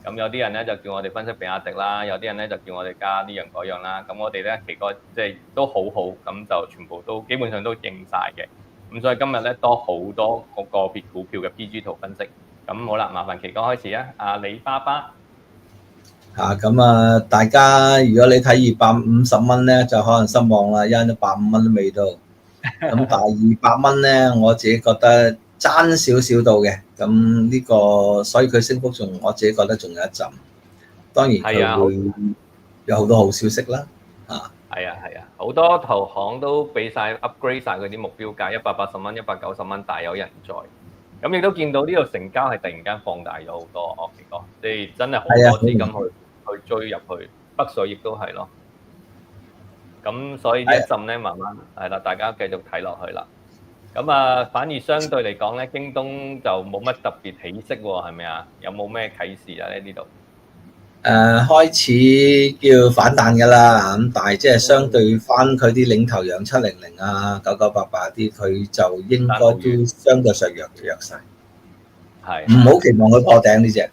咁有啲人咧就叫我哋分析比亞迪啦，有啲人咧就叫我哋加呢樣嗰樣啦，咁我哋咧奇哥即係都好，咁就全部都基本上都應晒嘅。咁所以今日咧多好多個別股票嘅 PG 圖分析。咁好啦，麻煩奇哥開始啊！阿里巴巴咁大家如果你睇250蚊咧，就可能失望啦，因為150蚊都未到。咁但係200蚊咧，我自己覺得爭少少到嘅。咁呢個所以佢升幅仲，我自己覺得仲有一陣。當然佢會有好多好消息啦。係啊，好多投行都俾晒 upgrade 晒佢啲目標價，180蚊、190蚊，大有人在。咁亦都見到呢度成交係突然間放大咗好多，奇哥，即係真係好多資金去追入去，北水亦都係咯。咁所以呢一陣咧，慢慢係啦，大家繼續睇落去啦。咁反而相對嚟講咧，京東就冇乜特別起色喎，係咪啊？有冇咩啟示啊？呢度？開始叫反彈㗎啦，咁但係即係相對翻佢啲領頭羊700啊、9988啲，佢就應該都相對上弱勢。係唔好期望佢破頂呢隻。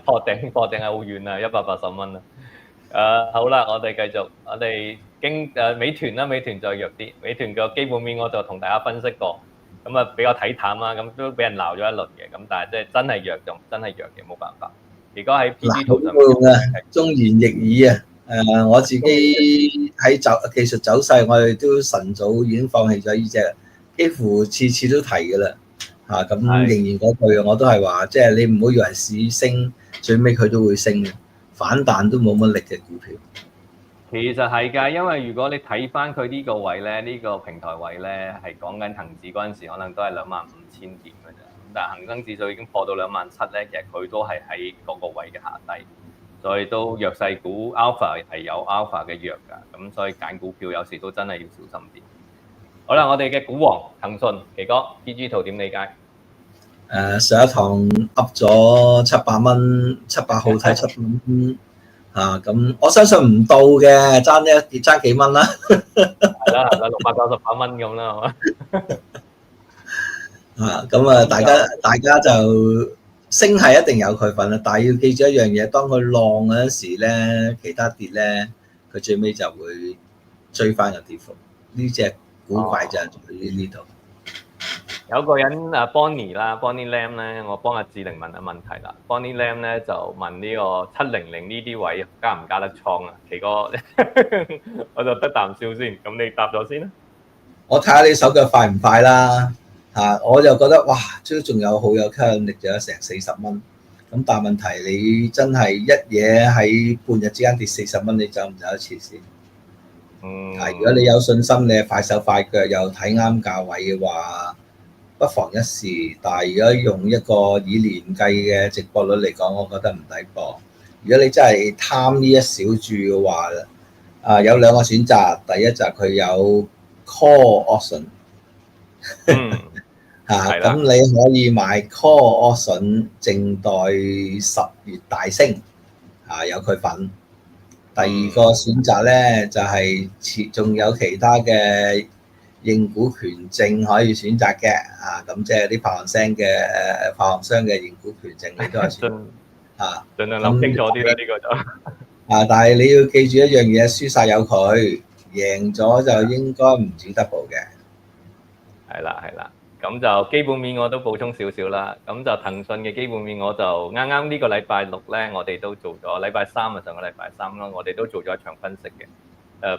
破頂係好遠啊，180蚊啊！好啦，我哋繼續，我哋美團啦，美團再弱啲，美團個基本面我就同大家分析過，咁啊比較睇淡啦，咁都俾人鬧咗一輪嘅，咁但係即係真係弱就真係弱嘅，冇辦法。如果喺 PG 圖上面，忠言逆耳啊！我自己喺技術走勢，我哋都晨早已經放棄咗呢隻，幾乎次次都提㗎啦。咁仍然嗰句我都係話，即係你唔好以為市升，最尾佢都會升嘅，反彈都冇乜力嘅股票。其實係㗎，因為如果你睇翻佢呢個位咧，呢個平台位咧係講緊恒指嗰陣時，可能都係25,000點㗎咋。但係恒生指數已經破到27,000咧，其實佢都係喺嗰個位嘅下低，所以都弱勢股 alpha 係有 alpha 嘅弱㗎，咁所以揀股票有時都真係要小心啲。好啦，我哋嘅股王騰訊，奇哥 PG 圖點理解？上一堂噏咗700蚊，700號睇700蚊咁我相信唔到嘅，爭幾蚊啦。係啦，698蚊咁啦，係嘛？咁大家就升係一定有佢份啦，但係要記住一樣嘢，當佢浪嗰陣時咧，其他跌咧，佢最尾就會追翻個跌幅。呢隻古怪就係在於呢度。有個人Bonnie 啦 ，Bonnie Lam 咧，我幫阿志玲問下問題啦。Bonnie Lam 咧就問呢個700呢啲位加唔加得倉啊？奇哥，我就得啖笑先。咁你答咗先啦。我睇下你手腳快唔快啦。我就覺得哇，都仲有好有吸引力，就有成40蚊。咁但係問題你真係一嘢喺半日之間跌40蚊，你走唔走得切先？如果你有信心，你係快手快腳又睇啱價位嘅話，不妨一試。但係如果用一個以年計嘅值博率嚟講，我覺得唔抵博。如果你真係貪呢一小注嘅話，有兩個選擇。第一就係佢有 call option，咁你可以買 call option，靜待10月大升，有佢份。第二個選擇咧就係仲有其他嘅認股權證可以選擇嘅，咁即係啲發行商嘅認股權證你都係選盡量諗清楚啲啦，呢個就但係你要記住一樣嘢，輸晒有佢，贏咗就應該唔止 double 嘅。係啦。咁就基本面我都補充少少啦。咁就騰訊嘅基本面我就啱啱呢個禮拜六咧，我哋都做咗禮拜三上個禮拜三啦，我哋都做咗一場分析嘅。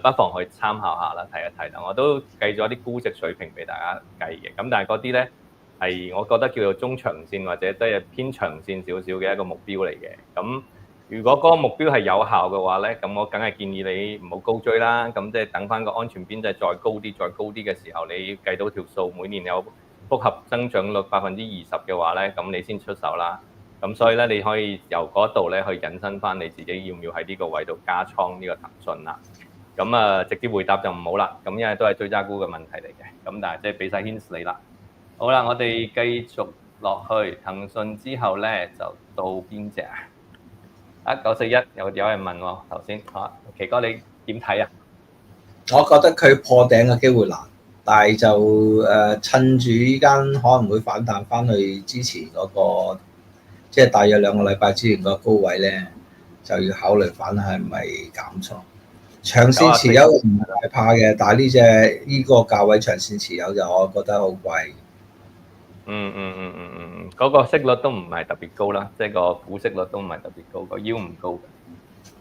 不妨去參考下啦，睇一睇啦。我都計咗啲估值水平俾大家計嘅。咁但係嗰啲咧係我覺得叫做中長線或者都係偏長線少少嘅一個目標嚟嘅。咁如果嗰個目標係有效嘅話咧，咁我梗係建議你唔好高追啦。咁即係等翻個安全邊際再高啲嘅時候，你計到條數每年有複合增長率20%嘅話咧，咁你先出手啦。咁所以咧，你可以由嗰度咧去引申翻你自己要唔要喺呢個位度加倉呢個騰訊啦。咁直接回答就唔好啦。咁因為都係追揸股嘅問題嚟嘅。咁但係即係俾晒 hints 你啦。好啦，我哋繼續落去騰訊之後咧，就到邊隻啊？941有人問我頭先奇哥你點睇啊？我覺得佢破頂嘅機會難。但係就趁住依間可能會反彈翻去之前嗰個，即係大約2個禮拜之前個高位咧，就要考慮翻係咪減倉。長線持有唔係怕嘅，但係呢個價位長線持有就我覺得好貴。嗰個息率都唔係特別高啦，即係個股息率都唔係特別高，個腰唔高。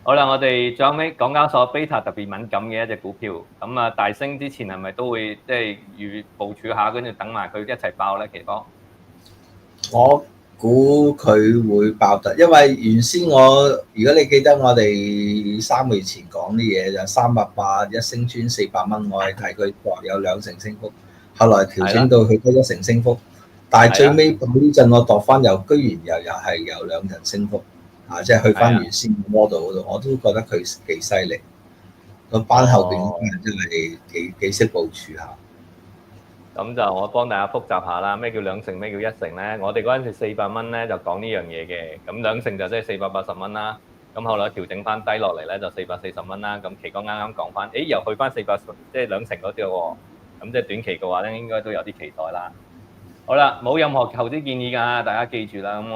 好啦，我哋最後尾港交所 beta 特別敏感嘅一隻股票，咁大升之前係咪都會即係預部署下，跟住等埋佢一齊爆咧？奇哥，我估佢會爆突，因為原先如果你記得我哋3個月前講啲嘢就380一升穿400蚊，我係睇佢話有2成升幅，後來調整到佢得1成升幅，但係最尾呢陣我度翻居然又係有2成升幅。即係去翻原先 model 嗰度，我都覺得佢幾犀利。個班後邊真係幾識部署下。咁就我幫大家複習下啦，咩叫兩成，咩叫一成咧？我哋嗰陣時400蚊咧就講呢樣嘢嘅，咁兩成就即係480蚊啦。咁後來調整翻低落嚟咧就440蚊啦。咁奇哥啱啱講翻，誒又去翻400，即係兩成嗰啲喎。咁即係短期嘅話咧，應該都有啲期待啦。好啦，冇任何投資建議㗎，大家記住啦。咁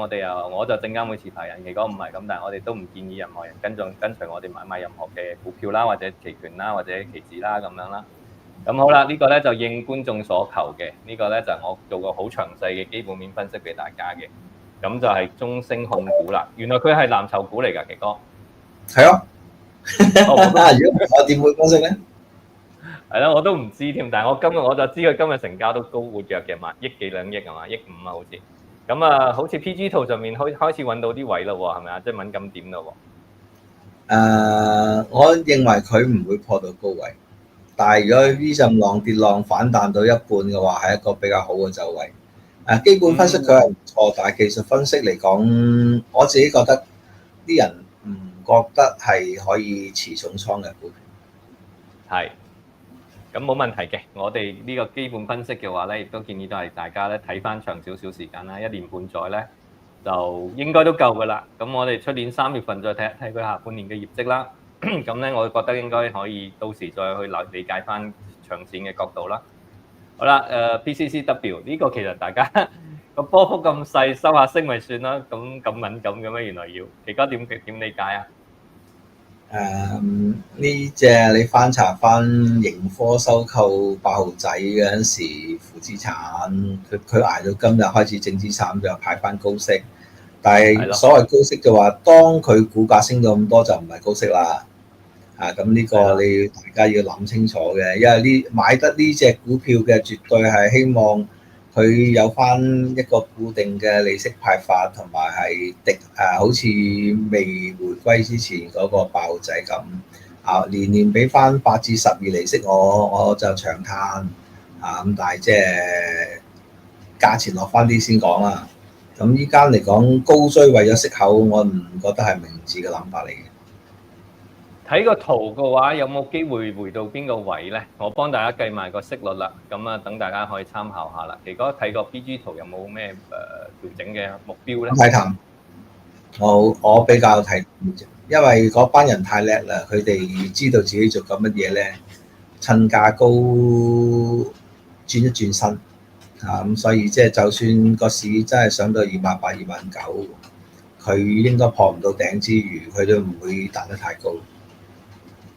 我就證監會持牌人，奇哥唔係咁，但係我哋都唔建議任何人跟隨我哋買賣任何嘅股票啦，或者期權啦，或者期指啦咁樣啦。咁好啦，呢個咧就應觀眾所求嘅，呢個咧就係我做個好詳細嘅基本面分析俾大家嘅。咁就係中升控股啦。原來佢係藍籌股嚟㗎，奇哥。係啊。如果我點會分析咧？係啦，我都唔知添，但係我就知佢今日成交都高活躍嘅，億幾兩億係嘛，億五啊好似。咁啊，好似 PG 圖上面開始揾到啲位咯喎，係咪啊？即係敏感點咯喎。我認為佢唔會破到高位。但係如果呢陣浪跌浪反彈到一半嘅話，係一個比較好嘅走位。基本分析佢係唔錯，但係技術分析嚟講，我自己覺得啲人唔覺得係可以持重倉嘅股票。係，咁冇問題嘅。我哋呢個基本分析嘅話咧，亦都建議都係大家咧睇翻長少少時間啦，1年半載咧就應該都夠㗎啦。咁我哋出年3月份再睇睇佢下半年嘅業績啦。咁咧，我覺得應該可以到時再去理解翻長線嘅角度啦。好啦，PCCW 呢個其實大家個波幅咁細，收下聲咪算啦。咁敏感嘅咩？原來要，奇哥點理解啊？呢隻你翻查翻盈科收購8號仔嗰陣時負資產，佢捱到今日開始正資產就派翻高息。但係所謂高息就話，當佢股價升到咁多就唔係高息啦。咁呢個你大家要諗清楚嘅，因為買得呢隻股票嘅絕對係希望佢有翻一個固定嘅利息派發，同埋係好似未回歸之前嗰個8號仔咁年年俾翻8至12利息，我就長嘆咁，但係即係價錢落翻啲先講啦。咁依家嚟講高追為咗息口，我唔覺得係明智嘅諗法嚟嘅。睇個圖嘅話，有冇機會回到邊個位咧？我幫大家計埋個息率啦，咁啊等大家可以參考下啦。奇哥睇個 PG 圖有冇咩調整嘅目標咧？睇淡，我比較睇，因為嗰班人太叻啦，佢哋知道自己做緊乜嘢咧，趁價高轉一轉身咁，所以即係就算個市真係上到28000、29000，佢應該破唔到頂之餘，佢都唔會彈得太高。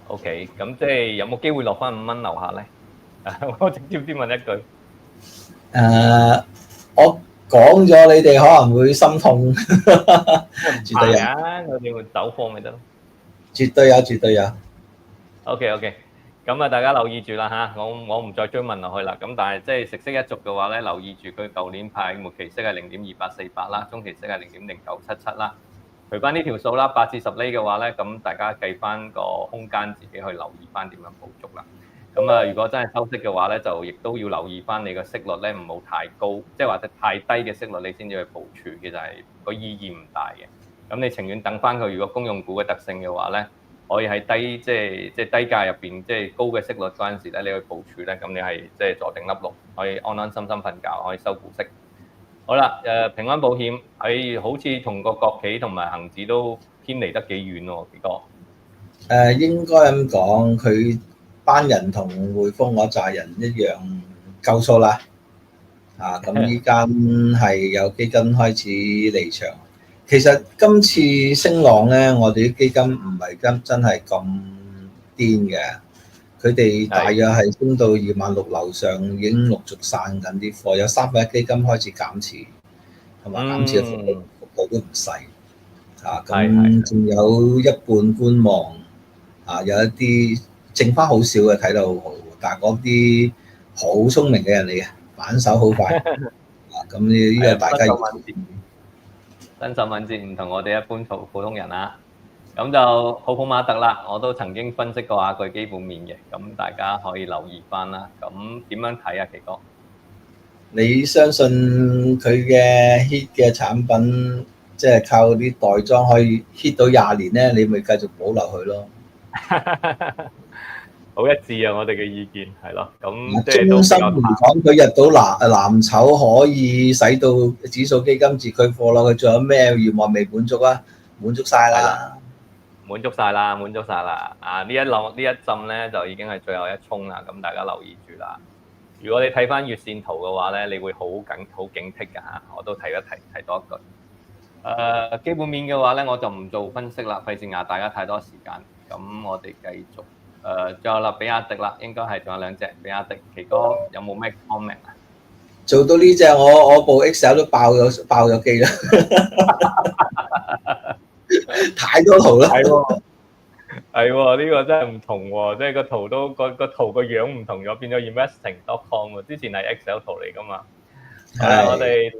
OK，咁即係有冇機會落翻5蚊樓下咧？我直接啲問一句。我講咗你哋可能會心痛。絕對有，我哋會走貨咪得咯。絕對有，絕對有。OK，咁啊大家留意住啦嚇，我唔再追問落去啦。咁但係即係食息一族嘅話咧，留意住佢舊年派末期息係0.2848啦，中期息係0.0977啦。除翻呢條數啦，8至10厘嘅話咧，咁大家計翻個空間，自己去留意翻點樣捕捉啦。咁啊，如果真係收息嘅話咧，就亦都要留意翻你個息率咧，唔好太高，即係或者太低嘅息率，你先至去部署，其實係個意義唔大嘅。咁你情願等翻佢，如果公用股嘅特性嘅話咧，可以喺低即係低價入邊，即係高嘅息率嗰陣時咧，你去部署咧，咁你係即係坐定粒六，可以安安心心瞓覺，可以收股息。好啦，平安保險係好似同個國企同埋恒指都偏離得幾遠喎，幾多？應該咁講，佢班人同匯豐嗰扎人一樣夠數啦。咁依間係有基金開始離場。其實今次升浪咧，我哋啲基金唔係真係咁癲嘅。佢哋大約係升到26000樓上，已經陸續散緊啲貨，有1/3基金開始減持，同埋減持嘅幅度都唔細。咁仲有一半觀望。有一啲剩翻好少嘅睇到好，但係嗰啲好聰明嘅人嚟嘅，反手好快。咁呢個大家要新手敏捷唔同我哋一般普通人啦。咁就好普馬特啦，我都曾經分析過下佢基本面嘅，咁大家可以留意翻啦。咁點樣睇啊，奇哥？你相信佢嘅 hit 嘅產品，即係靠啲袋裝可以 hit 到20年咧，你咪繼續保留佢咯。好一致啊！我哋嘅意見係咯，咁即係都中心比較嚟講，佢入到藍籌可以使到指數基金自驅貨咯。佢仲有咩願望未滿足啊？滿足晒啦，滿足晒啦，滿足晒啦！啊，呢一浸咧就已經係最後一衝啦，咁大家留意住啦。如果你睇翻月線圖嘅話咧，你會好警惕㗎嚇。我都提多一句。基本面嘅話咧，我就唔做分析啦，費事壓大家太多時間。咁我哋繼續。仲有啦，比亞迪啦，應該係仲有兩隻比亞迪。奇哥有冇咩 comment 啊？做到呢隻，我部 Excel 都爆咗機啦，太多圖啦。係喎，呢個真係唔同喎，即係個圖都個圖個樣唔同咗，變咗 investing.com 喎。之前係 Excel 圖嚟㗎嘛。我哋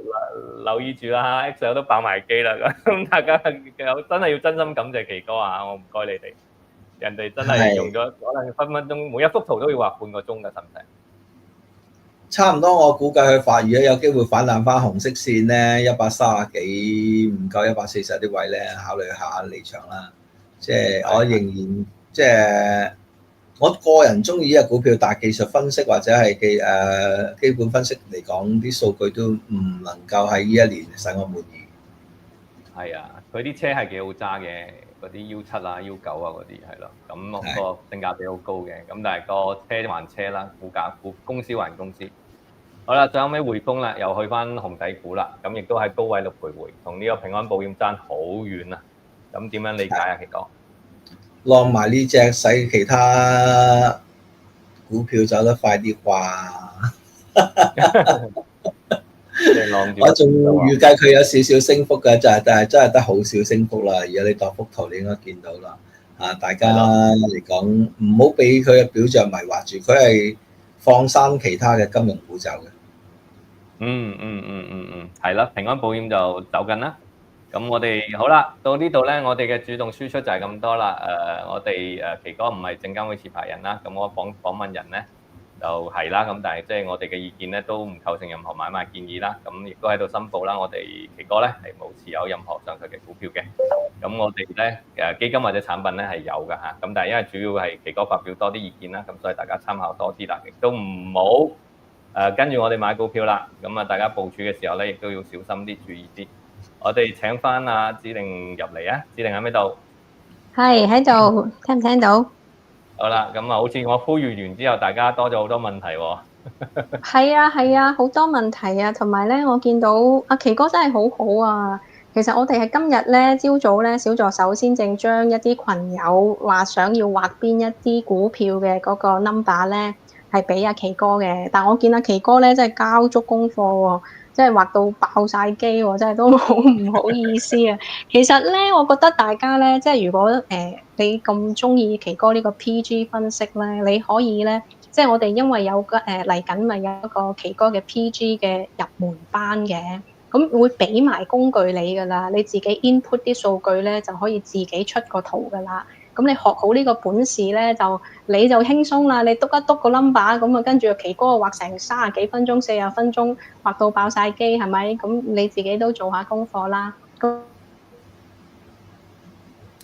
留意住啦嚇 ，Excel 都爆埋機啦，咁大家真係要真心感謝奇哥啊！我唔該你哋，人哋真係用咗可能分鐘，每一幅圖都要畫半個鐘㗎，使唔使？差唔多，我估計佢發如果有機會反彈翻紅色線咧，130幾唔夠140啲位咧，考慮下離場啦。即係我仍然即係我個人中意呢隻股票，但係技術分析或者係基本分析嚟講，啲數據都唔能夠喺呢一年使我滿意。係啊，佢啲車係幾好揸嘅，嗰啲 U7啊、U9啊嗰啲係咯，咁個性價比好高嘅，咁但係個車還車啦，公司還公司。好啦，最後尾匯豐啦，又去翻紅底股啦，咁亦都喺高位度徘徊，同呢個平安保險爭好遠啊！咁點樣理解啊？奇哥，浪埋呢隻，使其他股票走得快啲啩？我仲預計佢有少少升幅嘅，但係真係得好少升幅啦。如果你度幅圖，你應該見到啦。大家嚟講，唔好俾佢嘅表象迷惑住，佢係放生其他嘅金融股走嘅。係啦，平安保險就走緊啦。咁我哋好啦，到呢度咧，我哋嘅主動輸出就係咁多啦。我哋奇哥唔係證監會持牌人啦，咁我訪問人咧就係啦。咁但係即係我哋嘅意見咧都唔構成任何買賣建議啦。咁亦都喺度申報啦，我哋奇哥咧係冇持有任何上述嘅股票嘅。咁我哋咧基金或者產品咧係有㗎嚇。咁但係因為主要係奇哥發表多啲意見啦，咁所以大家參考多啲啦，亦都唔好跟住我哋買股票啦。咁啊，大家部署嘅時候咧亦都要小心啲，注意啲。我哋請翻阿子玲入嚟啊！子玲喺邊度？係喺度，聽唔聽到？好啦，咁啊，好似我呼籲完之後，大家多咗好多問題喎。係啊，好多問題啊，同埋咧，我見到阿奇哥真係好好啊。其實我哋係今日咧朝早咧，小助手先正將一啲群友話想要畫邊一啲股票嘅嗰個 number 咧，係俾阿奇哥嘅。但我見阿奇哥咧真係交足功課喎。即係畫到爆晒機喎，真係都好唔好意思啊！其實咧，我覺得大家咧，即係如果你咁中意奇哥呢個 PG 分析咧，你可以咧，即係我哋因為有嚟緊咪有一個奇哥嘅 PG 嘅入門班嘅，咁會俾埋工具你㗎啦，你自己 input 啲數據咧就可以自己出個圖㗎啦。咁你學好呢個本事咧，你就輕鬆啦。你篤一篤個 number，咁啊跟住奇哥畫成30幾分鐘、40分鐘，畫到爆晒機，係咪？咁你自己都做下功課啦。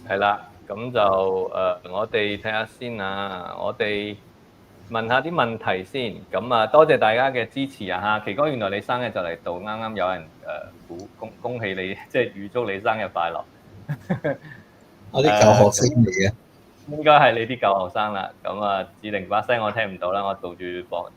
係啦，咁就我哋睇下先啊，我哋問下啲問題先。咁啊，多謝大家嘅支持啊嚇！奇哥，原來你生日就嚟到，啱啱有人恭喜你，即係預祝你生日快樂。我啲舊學生嚟嘅，應該係你啲舊學生啦。咁啊，子玲把聲我聽唔到啦，我做住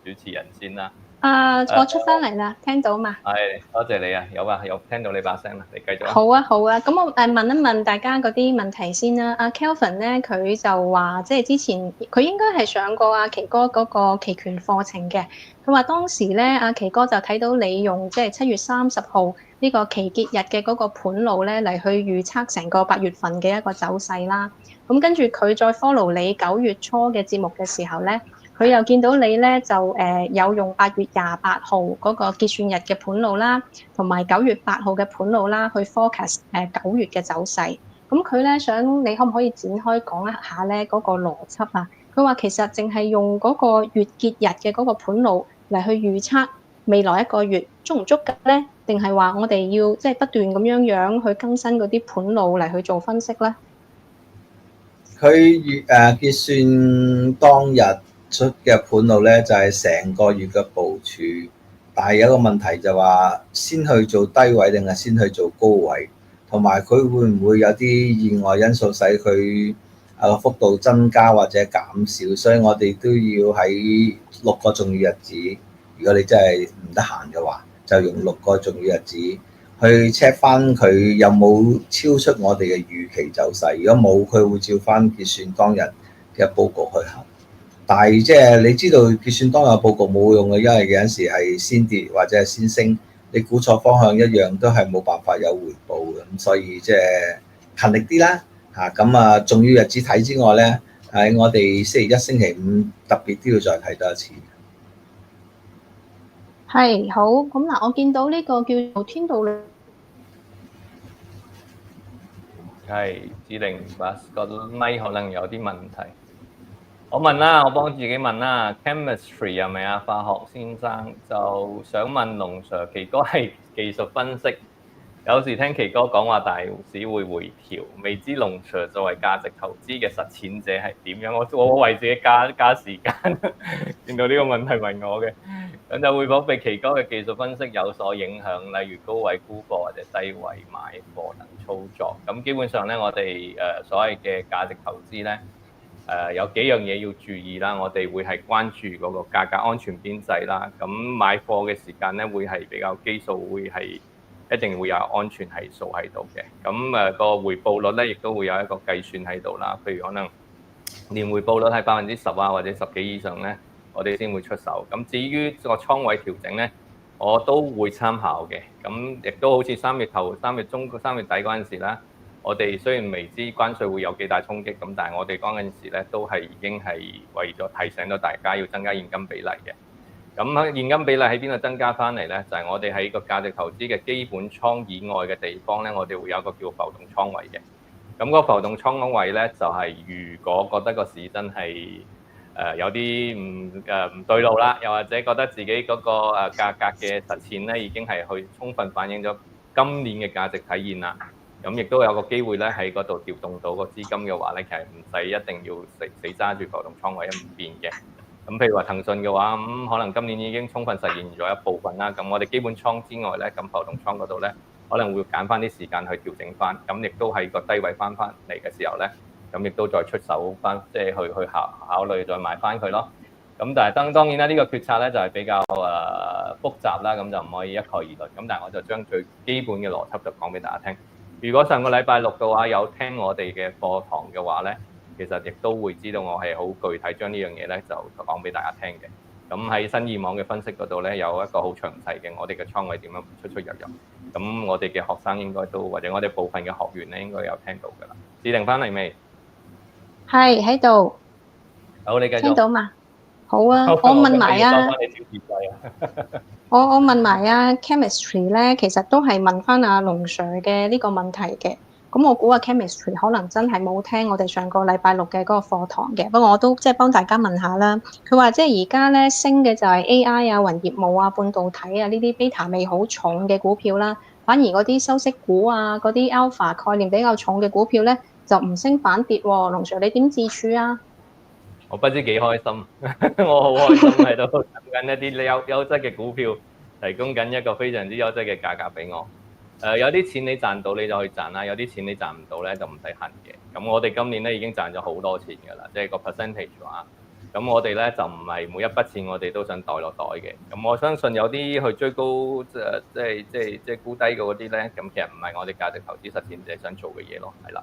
主持人先啦。我出翻嚟啦，聽到嘛？係，多謝你啊，有聽到你把聲啦，你繼續。好啊，咁我問一問大家嗰啲問題先啦。阿 Kelvin 咧，佢就話即係之前佢應該係上過阿奇哥嗰個期權課程嘅。佢話當時咧，阿奇哥就睇到你用即係7月30號呢個期結日嘅嗰個盤路咧嚟去預測成個8月份嘅一個走勢啦。咁跟住佢再 follow 你9月初嘅節目嘅時候咧，佢又見到你咧就有用8月28號嗰個結算日嘅盤路啦，同埋9月8號嘅盤路啦，去 forecast 9月嘅走勢。咁佢咧想你可唔可以展開講一下咧嗰個邏輯啊？佢話其實淨係用嗰個月結日嘅嗰個盤路嚟去預測未來一個月足唔足夠咧？定係話我哋要即係不斷咁樣去更新嗰啲盤路嚟去做分析咧？佢結算當日出嘅盤路咧，就係成個月嘅部署，但係有一個問題就話先去做低位定係先去做高位，同埋佢會唔會有啲意外因素使佢幅度增加或者減少，所以我哋都要喺6個重要日子，如果你真係唔得閒嘅話，就用6個重要日子去 check 翻佢有冇超出我哋嘅預期走勢。如果冇，佢會照翻結算當日嘅報告去行。但係即係你知道結算當日報告冇用嘅，因為有陣時係先跌或者係先升，你估錯方向一樣都係冇辦法有回報嘅。咁所以即係勤力啲啦嚇。咁啊，重要日子睇之外咧，喺我哋星期一、星期五特別都要再睇多一次。係好，咁嗱，我見到呢個叫做天道論，係指定個咪可能有啲問題。我問啦，我幫自己問啦。Chemistry 係咪啊？化學先生就想問龍 Sir，奇哥係技術分析，有時聽奇哥講話大市會回調，未知龍 Sir 作為價值投資嘅實踐者係點樣？我為自己加時間，見到呢個問題問我嘅，咁就會否被奇哥嘅技術分析有所影響，例如高位沽貨或者低位買貨等操作。咁基本上咧，我哋所謂嘅價值投資咧。有幾樣嘢要注意啦，我哋會係關注嗰個價格安全邊際啦。咁買貨嘅時間咧，會係比較基數，會係一定會有安全係數喺度嘅。咁個回報率咧，亦都會有一個計算喺度啦。譬如可能年回報率係10%啊，或者10幾以上咧，我哋先會出手。咁至於個倉位調整咧，我都會參考嘅。咁亦都好似3月頭、3月中、3月底嗰陣時啦。我哋雖然未知關稅會有幾大衝擊，咁但係我哋嗰陣時咧都係已經係為咗提醒咗大家要增加現金比例嘅。咁現金比例喺邊度增加翻嚟咧？就係我哋喺個價值投資嘅基本倉以外嘅地方咧，我哋會有一個叫浮動倉位嘅。咁個浮動倉位咧，就係如果覺得個市真係有啲唔對路啦，又或者覺得自己嗰個價格嘅實踐咧已經係去充分反映咗今年嘅價值體現啦。咁亦都有個機會咧喺嗰度調動到個資金嘅話咧，其實唔使一定要死揸住浮動倉位唔變嘅。咁譬如話騰訊嘅話，咁可能今年已經充分實現咗一部分啦。咁我哋基本倉之外咧，咁浮動倉嗰度咧，可能會揀翻啲時間去調整翻。咁亦都係個低位翻嚟嘅時候咧，咁亦都再出手翻，即係去考慮再買翻佢咯。咁但係當然啦，呢個決策咧就係比較複雜啦，咁就唔可以一概而論。咁但係我就將最基本嘅邏輯就講俾大家聽。如果上個禮拜六嘅話有聽我哋嘅課堂嘅話咧，其實亦都會知道我係好具體將呢樣嘢咧就講俾大家聽嘅。咁喺新意網嘅分析嗰度咧有一個好詳細嘅我哋嘅倉位點樣出入。咁我哋嘅學生應該都或者我哋部分嘅學員咧應該有聽到㗎啦。指定翻嚟未？係喺度。好，你繼續。聽到嘛？好啊，我問埋啊。我問埋啊 chemistry 咧，其實都係問翻阿龍 Sir 嘅呢個問題嘅。咁我估啊 chemistry 可能真係冇聽我哋上個禮拜六嘅嗰個課堂嘅。不過我都即係幫大家問下啦。佢話即係而家咧升嘅就係 AI 啊、雲業務啊、半導體啊呢啲 beta 味好重嘅股票啦。反而嗰啲收息股啊、嗰啲 alpha 概念比較重嘅股票咧就唔升反跌喎。龍 Sir 你點自處啊？我不知幾開心，我好開心喺度等緊一啲優質嘅股票，提供緊一個非常之優質嘅價格俾我。有啲錢你賺到你就去賺啦，有啲錢你賺唔到咧就唔使恨嘅。咁我哋今年咧已經賺咗好多錢㗎啦，即係個 percentage 話。咁我哋咧就唔係每一筆錢我哋都想袋落袋嘅。咁我相信有啲去追高即係沽低嘅嗰啲咧，咁其實唔係我哋價值投資實踐者想做嘅嘢咯，係啦。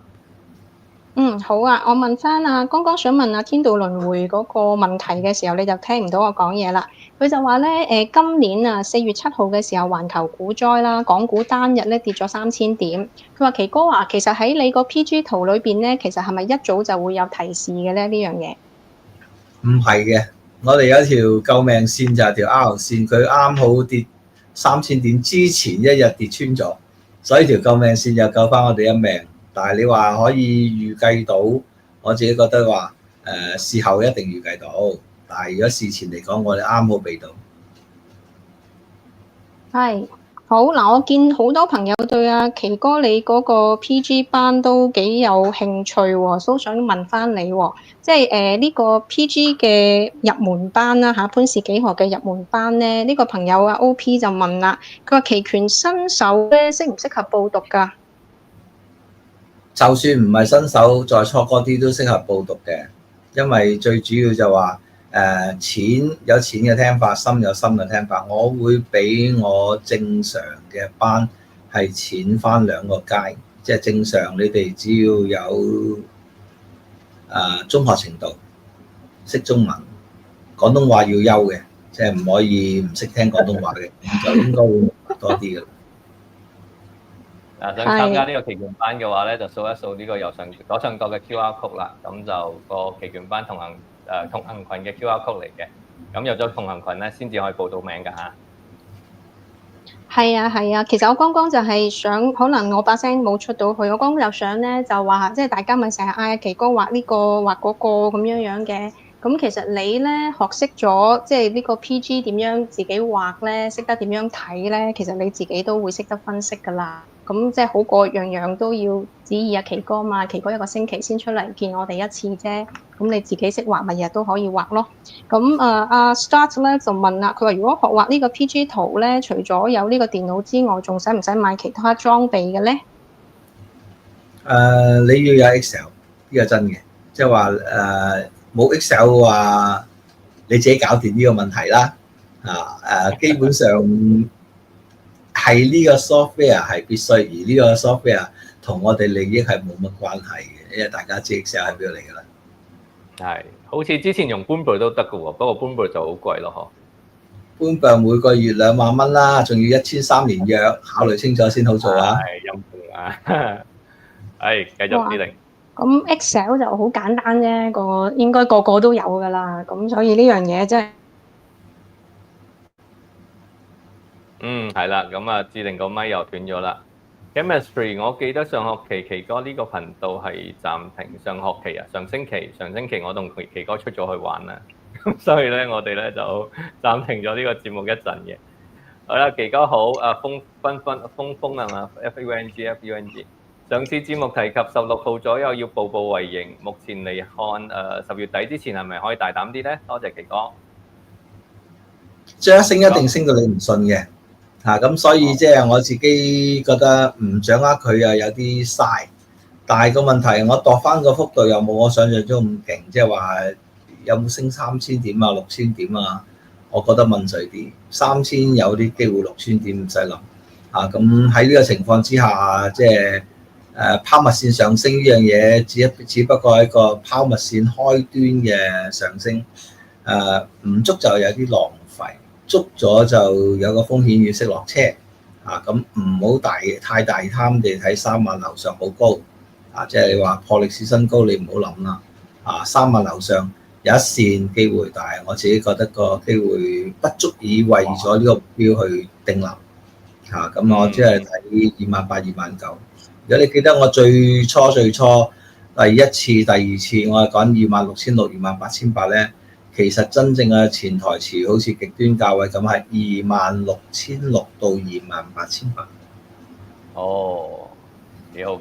好啊，我問翻啊，剛剛想問啊天道輪迴嗰個問題嘅時候，你就聽唔到我講嘢啦。佢就話咧，今年啊4月7號嘅時候，環球股災啦，港股單日咧跌咗3000點。佢話奇哥話，其實喺你個 PG 圖裏邊咧，其實係咪一早就會有提示嘅咧呢樣嘢？唔係嘅，我哋有條救命線就係條 R 線，佢啱好跌3000點之前一日跌穿咗，所以條救命線就救翻我哋一命。但係你話可以預計到，我自己覺得話事後一定預計到，但係如果事前嚟講，我哋啱好避到。係好嗱，我見好多朋友對阿奇哥你嗰個 PG 班都幾有興趣喎，都想問翻你喎，即係呢個 PG 嘅入門班啦嚇，潘氏幾何嘅入門班咧，呢個朋友啊 OP 就問啦，佢話期權新手咧適唔適合報讀㗎？就算唔係新手，在初嗰啲都適合報讀嘅，因為最主要就話淺有淺嘅聽法，深有深嘅聽法。我會比我正常嘅班係淺翻2個階，即係正常你哋只要有中學程度，識中文，廣東話要優嘅，即係唔可以唔識聽廣東話嘅，就應該會明白多啲嘅。想參加呢個期權班嘅話咧，就掃一掃呢個右上角嘅 QR code 啦。咁就個期權班同行群嘅 QR code 嚟嘅。咁有咗同行群咧，先至可以報到名㗎嚇。係啊，其實我剛剛就係想，可能我把聲冇出到去，我剛剛就想咧就話，即係大家咪成日嗌奇哥畫呢個畫嗰個咁樣嘅。咁其實你咧學識咗，即係呢個 PG 點樣自己畫咧，識得點樣睇咧，其實你自己都會識得分析㗎啦。咁即係好過樣樣都要指意阿奇哥嘛，奇哥一個星期先出嚟見我哋一次啫。咁你自己識畫，咪日日都可以畫咯。咁阿 Start 咧就問啦，佢話如果學畫呢個 PG 圖咧，除咗有呢個電腦之外，仲使唔使買其他裝備嘅咧？你要有 Excel， 呢個真嘅，即係話冇 Excel 嘅話，你自己搞掂呢個問題啦。基本上係呢個 software 係必須，而呢個 software 同我哋利益係冇乜關係嘅，因為大家知 Excel 係邊度嚟㗎啦。係，好似之前用 Bloomberg 都得㗎喎，不過 Bloomberg 就好貴咯，嗬。Bloomberg 每個月2萬蚊啦，仲要1300年約，考慮清楚先好做啊。係陰功啊！係繼續指令。咁 Excel 就好簡單啫，應該個個都有㗎啦。咁所以呢樣嘢真係係啦，咁啊，指令個咪又斷咗啦。Chemistry， 我記得上學期奇哥呢個頻道係暫停，上星期我同奇哥出咗去玩啦，咁所以咧我哋咧就暫停咗呢個節目一陣嘅。好啦，奇哥好，風係嘛 FUNG。上次節目提及16號左右要步步為營，目前嚟看10月底之前係咪可以大膽啲咧？多謝奇哥。將升一定升到你唔信嘅。咁所以即係我自己覺得唔掌握佢啊，有啲嘥。但係個問題，我度翻個幅度又冇我想象中咁勁，即係話有冇升3000點啊、6000點啊？我覺得問水啲，3000有啲機會，6000點唔使諗。咁喺呢個情況之下，即係拋物線上升呢樣嘢，只不過係一個拋物線開端嘅上升，唔足就有啲浪費。捉咗就有個風險要識落車，咁唔好太大貪地睇3萬樓上好高，即係你話破歷史新高你唔好諗啦，3萬樓上有一線機會，但係我自己覺得個機會不足以為咗呢個目標去定立，咁我只係睇28000、29000。如果你記得我最初第一次、第二次我係講26600、28800咧。其實真正嘅潛台詞好似極端價位咁係26600到28800。哦，幾好。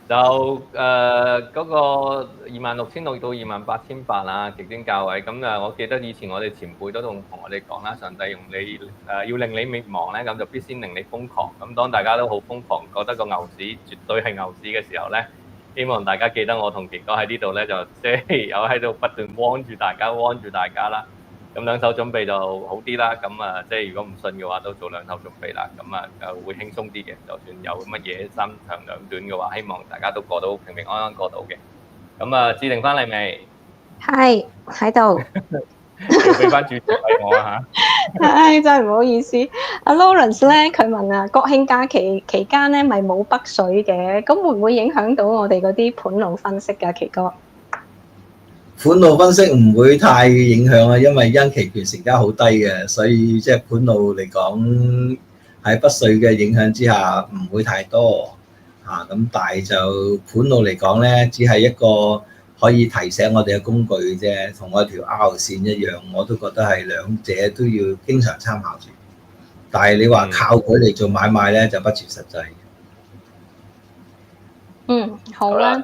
就嗰個26600到28800啊，極端價位。咁我記得以前我哋前輩都同我哋講啦，上帝用你要令你滅亡咧，咁就必先令你瘋狂。咁當大家都好瘋狂，覺得個牛市絕對係牛市嘅時候咧。希望大家記得我同奇哥喺呢度咧，就即係有喺度不斷 warn 住大家啦。咁兩手準備就好啲啦。咁即係如果唔信嘅話，都做兩手準備啦。咁就會輕鬆啲嘅。就算有乜嘢3長2短嘅話，希望大家都過到平平安安過到嘅。咁指定翻嚟未？係喺度。要俾翻主持俾我啊嚇！真係唔好意思。阿 Lawrence 咧，佢問啊，國慶假期期間咧，咪冇北水嘅，咁會唔會影響到我哋嗰啲盤路分析㗎？奇哥，盤路分析唔會太影響啊，因為因期權成交好低嘅，所以即係盤路嚟講喺北水嘅影響之下唔會太多咁，但係就盤路嚟講咧，只係一個可以提醒我哋嘅工具啫，同我條 R 線一樣，我都覺得係兩者都要經常參考住。但係你話靠佢嚟做買賣咧，就不切實際。好啊。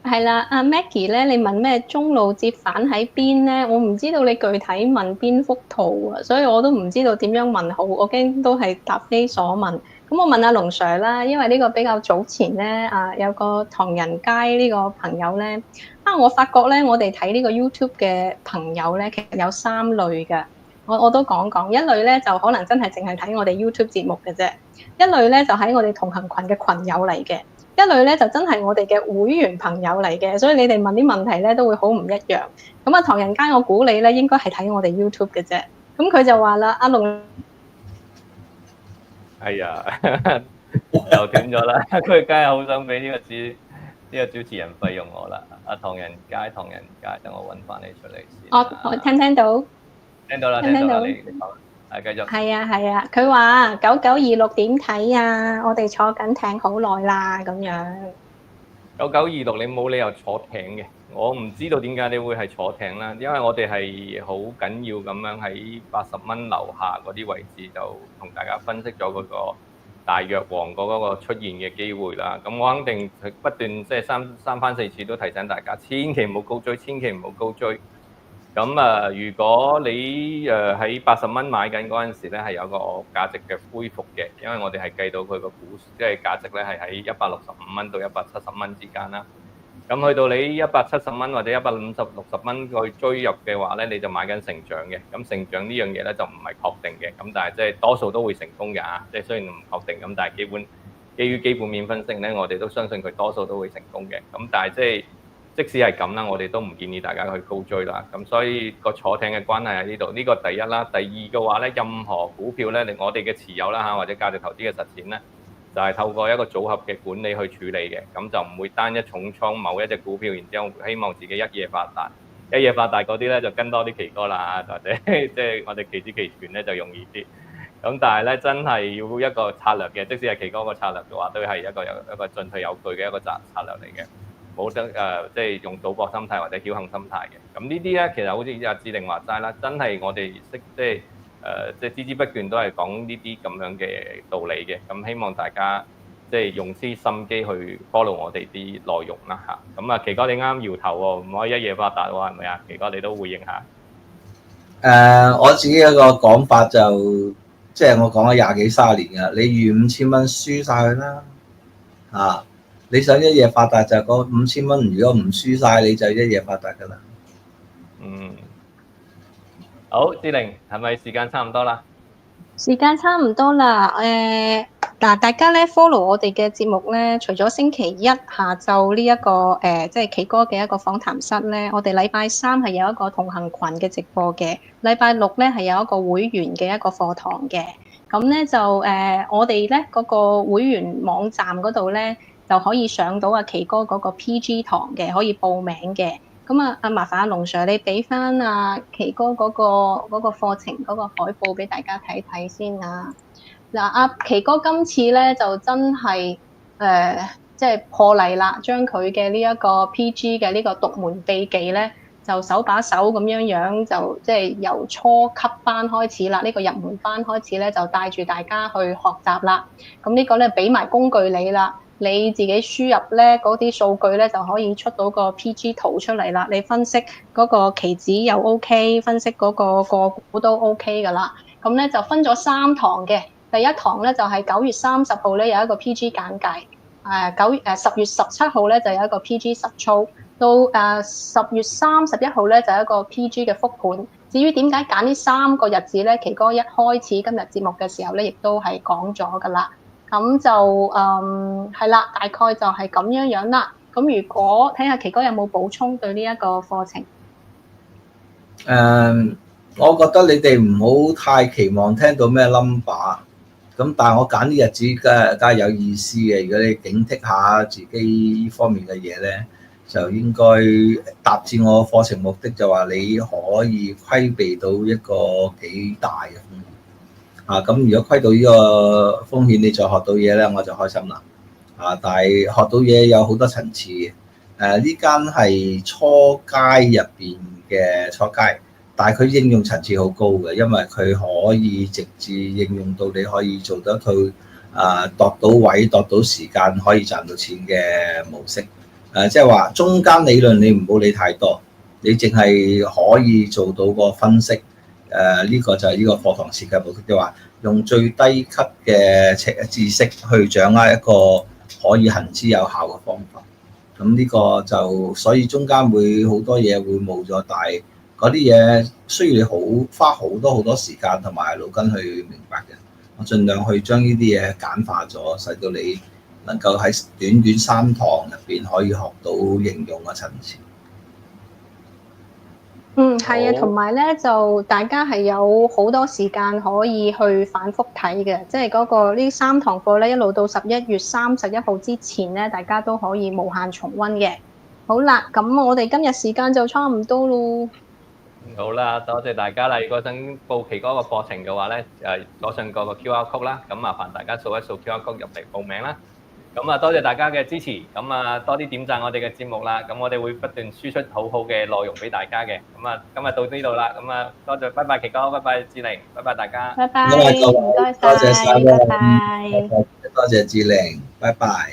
係啦，阿 Maggie 咧，你問咩中路折返喺邊咧？我唔知道你具體問邊幅圖啊，所以我都唔知道點樣問好。我驚都係答非所問。咁我問阿龍 Sir 啦，因為呢個比較早前咧，有個唐人街呢個朋友咧，我發覺咧，我哋睇呢個 YouTube 嘅朋友咧，其實有3類嘅。我都講講，一類咧就可能真係淨係睇我哋 YouTube 節目嘅啫，一類咧就喺我哋同行群嘅群友嚟嘅。一類咧就真係我哋嘅會員朋友嚟嘅，所以你哋問啲問題咧都會好唔一樣。咁唐人街我估你咧應該係睇我哋 YouTube 嘅啫。咁佢就話啦，阿龍，係啊，又斷咗啦。佢梗係好想俾呢個主持人費用我啦。唐人街，等我揾翻你出嚟先。我聽到，聽到啦，你講。繼續。係啊，佢話9926點睇啊？我哋坐緊艇好耐啦，咁樣。9926你冇理由坐艇嘅，我唔知道點解你會係坐艇啦，因為我哋係好緊要咁樣喺80蚊樓下嗰啲位置就同大家分析咗嗰個大藥王嗰個出現嘅機會啦。咁我肯定不斷即係三番四次都提醒大家，千祈唔好高追，千祈唔好高追。咁如果你喺80蚊買緊嗰陣時咧，係有個價值嘅恢復嘅，因為我哋係計到佢個股即係價值咧係喺165蚊到170蚊之間啦。咁去到你170蚊或者160蚊去追入嘅話咧，你就買緊成長嘅。咁成長呢樣嘢咧就唔係確定嘅，咁但係即係多數都會成功嘅啊！即係雖然唔確定咁，但係基於基本面分析咧，我哋都相信佢多數都會成功嘅。咁但係即使係咁啦，我哋都唔建議大家去高追啦。咁所以個坐艇嘅關係喺呢度，呢個第一啦。第二嘅話咧，任何股票咧，我哋嘅持有啦嚇，或者價值投資嘅實踐咧，就係透過一個組合嘅管理去處理嘅。咁就唔會單一重倉某一隻股票，然之後希望自己一夜發達。一夜發達嗰啲咧就跟多啲期哥啦，或者即係我哋期指期權咧就容易啲。咁但係咧真係要一個策略嘅，即使係期哥個策略嘅話，都係一個進退有據嘅一個策略嚟嘅。冇得即係用賭博心態或者僥倖心態嘅。咁呢啲咧，其實好似阿志玲話齋啦，真係我哋識即係即係孜孜不倦都係講呢啲咁樣嘅道理嘅。咁希望大家即係用啲心機去 follow 我哋啲內容啦嚇。咁奇哥你啱搖頭喎，唔可以一夜發達喎，係咪啊？奇哥你都回應下。我自己一個講法就即係我講咗20幾30年㗎，你預5000蚊輸晒佢啦啊！你想一夜發達就嗰5000蚊，如果唔輸晒你就一夜發達㗎啦。好，志玲係咪時間差唔多啦？時間差唔多啦。大家咧 follow 我哋嘅節目咧，除咗星期一下晝呢一個即係奇哥嘅一個訪談室咧，我哋禮拜3係有一個同行群嘅直播嘅，禮拜6咧係有一個會員嘅一個課堂嘅。咁咧就我哋咧嗰個會員網站嗰度咧，就可以上到奇哥嗰個 PG 堂嘅，可以報名嘅。咁麻煩阿龍 Sir 你俾翻奇哥嗰個課程嗰個海報俾大家睇睇先啊。嗱，奇哥今次咧就真係即係破例啦，將佢嘅呢一個 PG 嘅呢個獨門秘技咧，就手把手咁樣就即係由初級班開始啦，呢個入門班開始咧就帶住大家去學習啦。咁呢個咧俾埋工具你啦。你自己輸入咧嗰啲數據咧就可以出到個 PG 圖出嚟啦。你分析嗰個期指又 OK， 分析嗰個個股都 OK 噶啦。咁咧就分咗3堂嘅。第一堂咧就係9月30號咧有一個 PG 簡介，10月17號咧就有一個 PG 實操，到10月31號咧就有一個 PG 嘅復盤。至於點解揀呢3個日子咧，奇哥一開始今日節目嘅時候咧，亦都係講咗噶啦。咁就係啦，大概就係咁樣啦。咁如果睇下奇哥有冇補充對呢一個課程？我覺得你哋唔好太期望聽到咩 number。咁但係我揀啲日子梗係有意思嘅。如果你警惕下自己呢方面嘅嘢咧，就應該達至我課程目的，就話你可以規避到一個幾大嘅風險。咁如果窺到呢個風險，你再學到嘢咧，我就開心啦。但係學到嘢有好多層次嘅。呢間係初階入邊嘅初階，但係佢應用層次好高嘅，因為佢可以直接應用到你可以做得佢度到位、度到時間可以賺到錢嘅模式。即係話中間理論你唔好理太多，你淨係可以做到個分析。呢個就係呢個課堂設計模式，即係話用最低級嘅知識去掌握一個可以行之有效嘅方法。咁呢個就所以中間會好多嘢會冇咗，但係嗰啲嘢需要你花好多時間同埋腦筋去明白嘅。我盡量去將呢啲嘢簡化咗，使到你能夠喺短3堂入邊可以學到應用嘅層次。係啊，同埋咧就大家係有好多時間可以去反覆睇嘅，即係嗰個呢3堂課咧一路到11月31號之前咧，大家都可以無限重溫嘅。好啦，咁我哋今日時間就差唔多咯。好啦，多謝大家啦！如果想報期嗰個課程嘅話咧，攞上個 QR code 啦，咁麻煩大家掃一掃 QR code入嚟報名啦。咁啊，多謝大家嘅支持，咁啊多啲點讚我哋嘅節目啦，咁我哋會不斷輸出好好嘅內容俾大家嘅。咁啊，今日到呢度啦，咁啊多謝，拜拜奇哥，拜拜志玲，拜拜大家，拜拜，唔該晒，唔該晒，拜拜，多謝志玲，拜拜。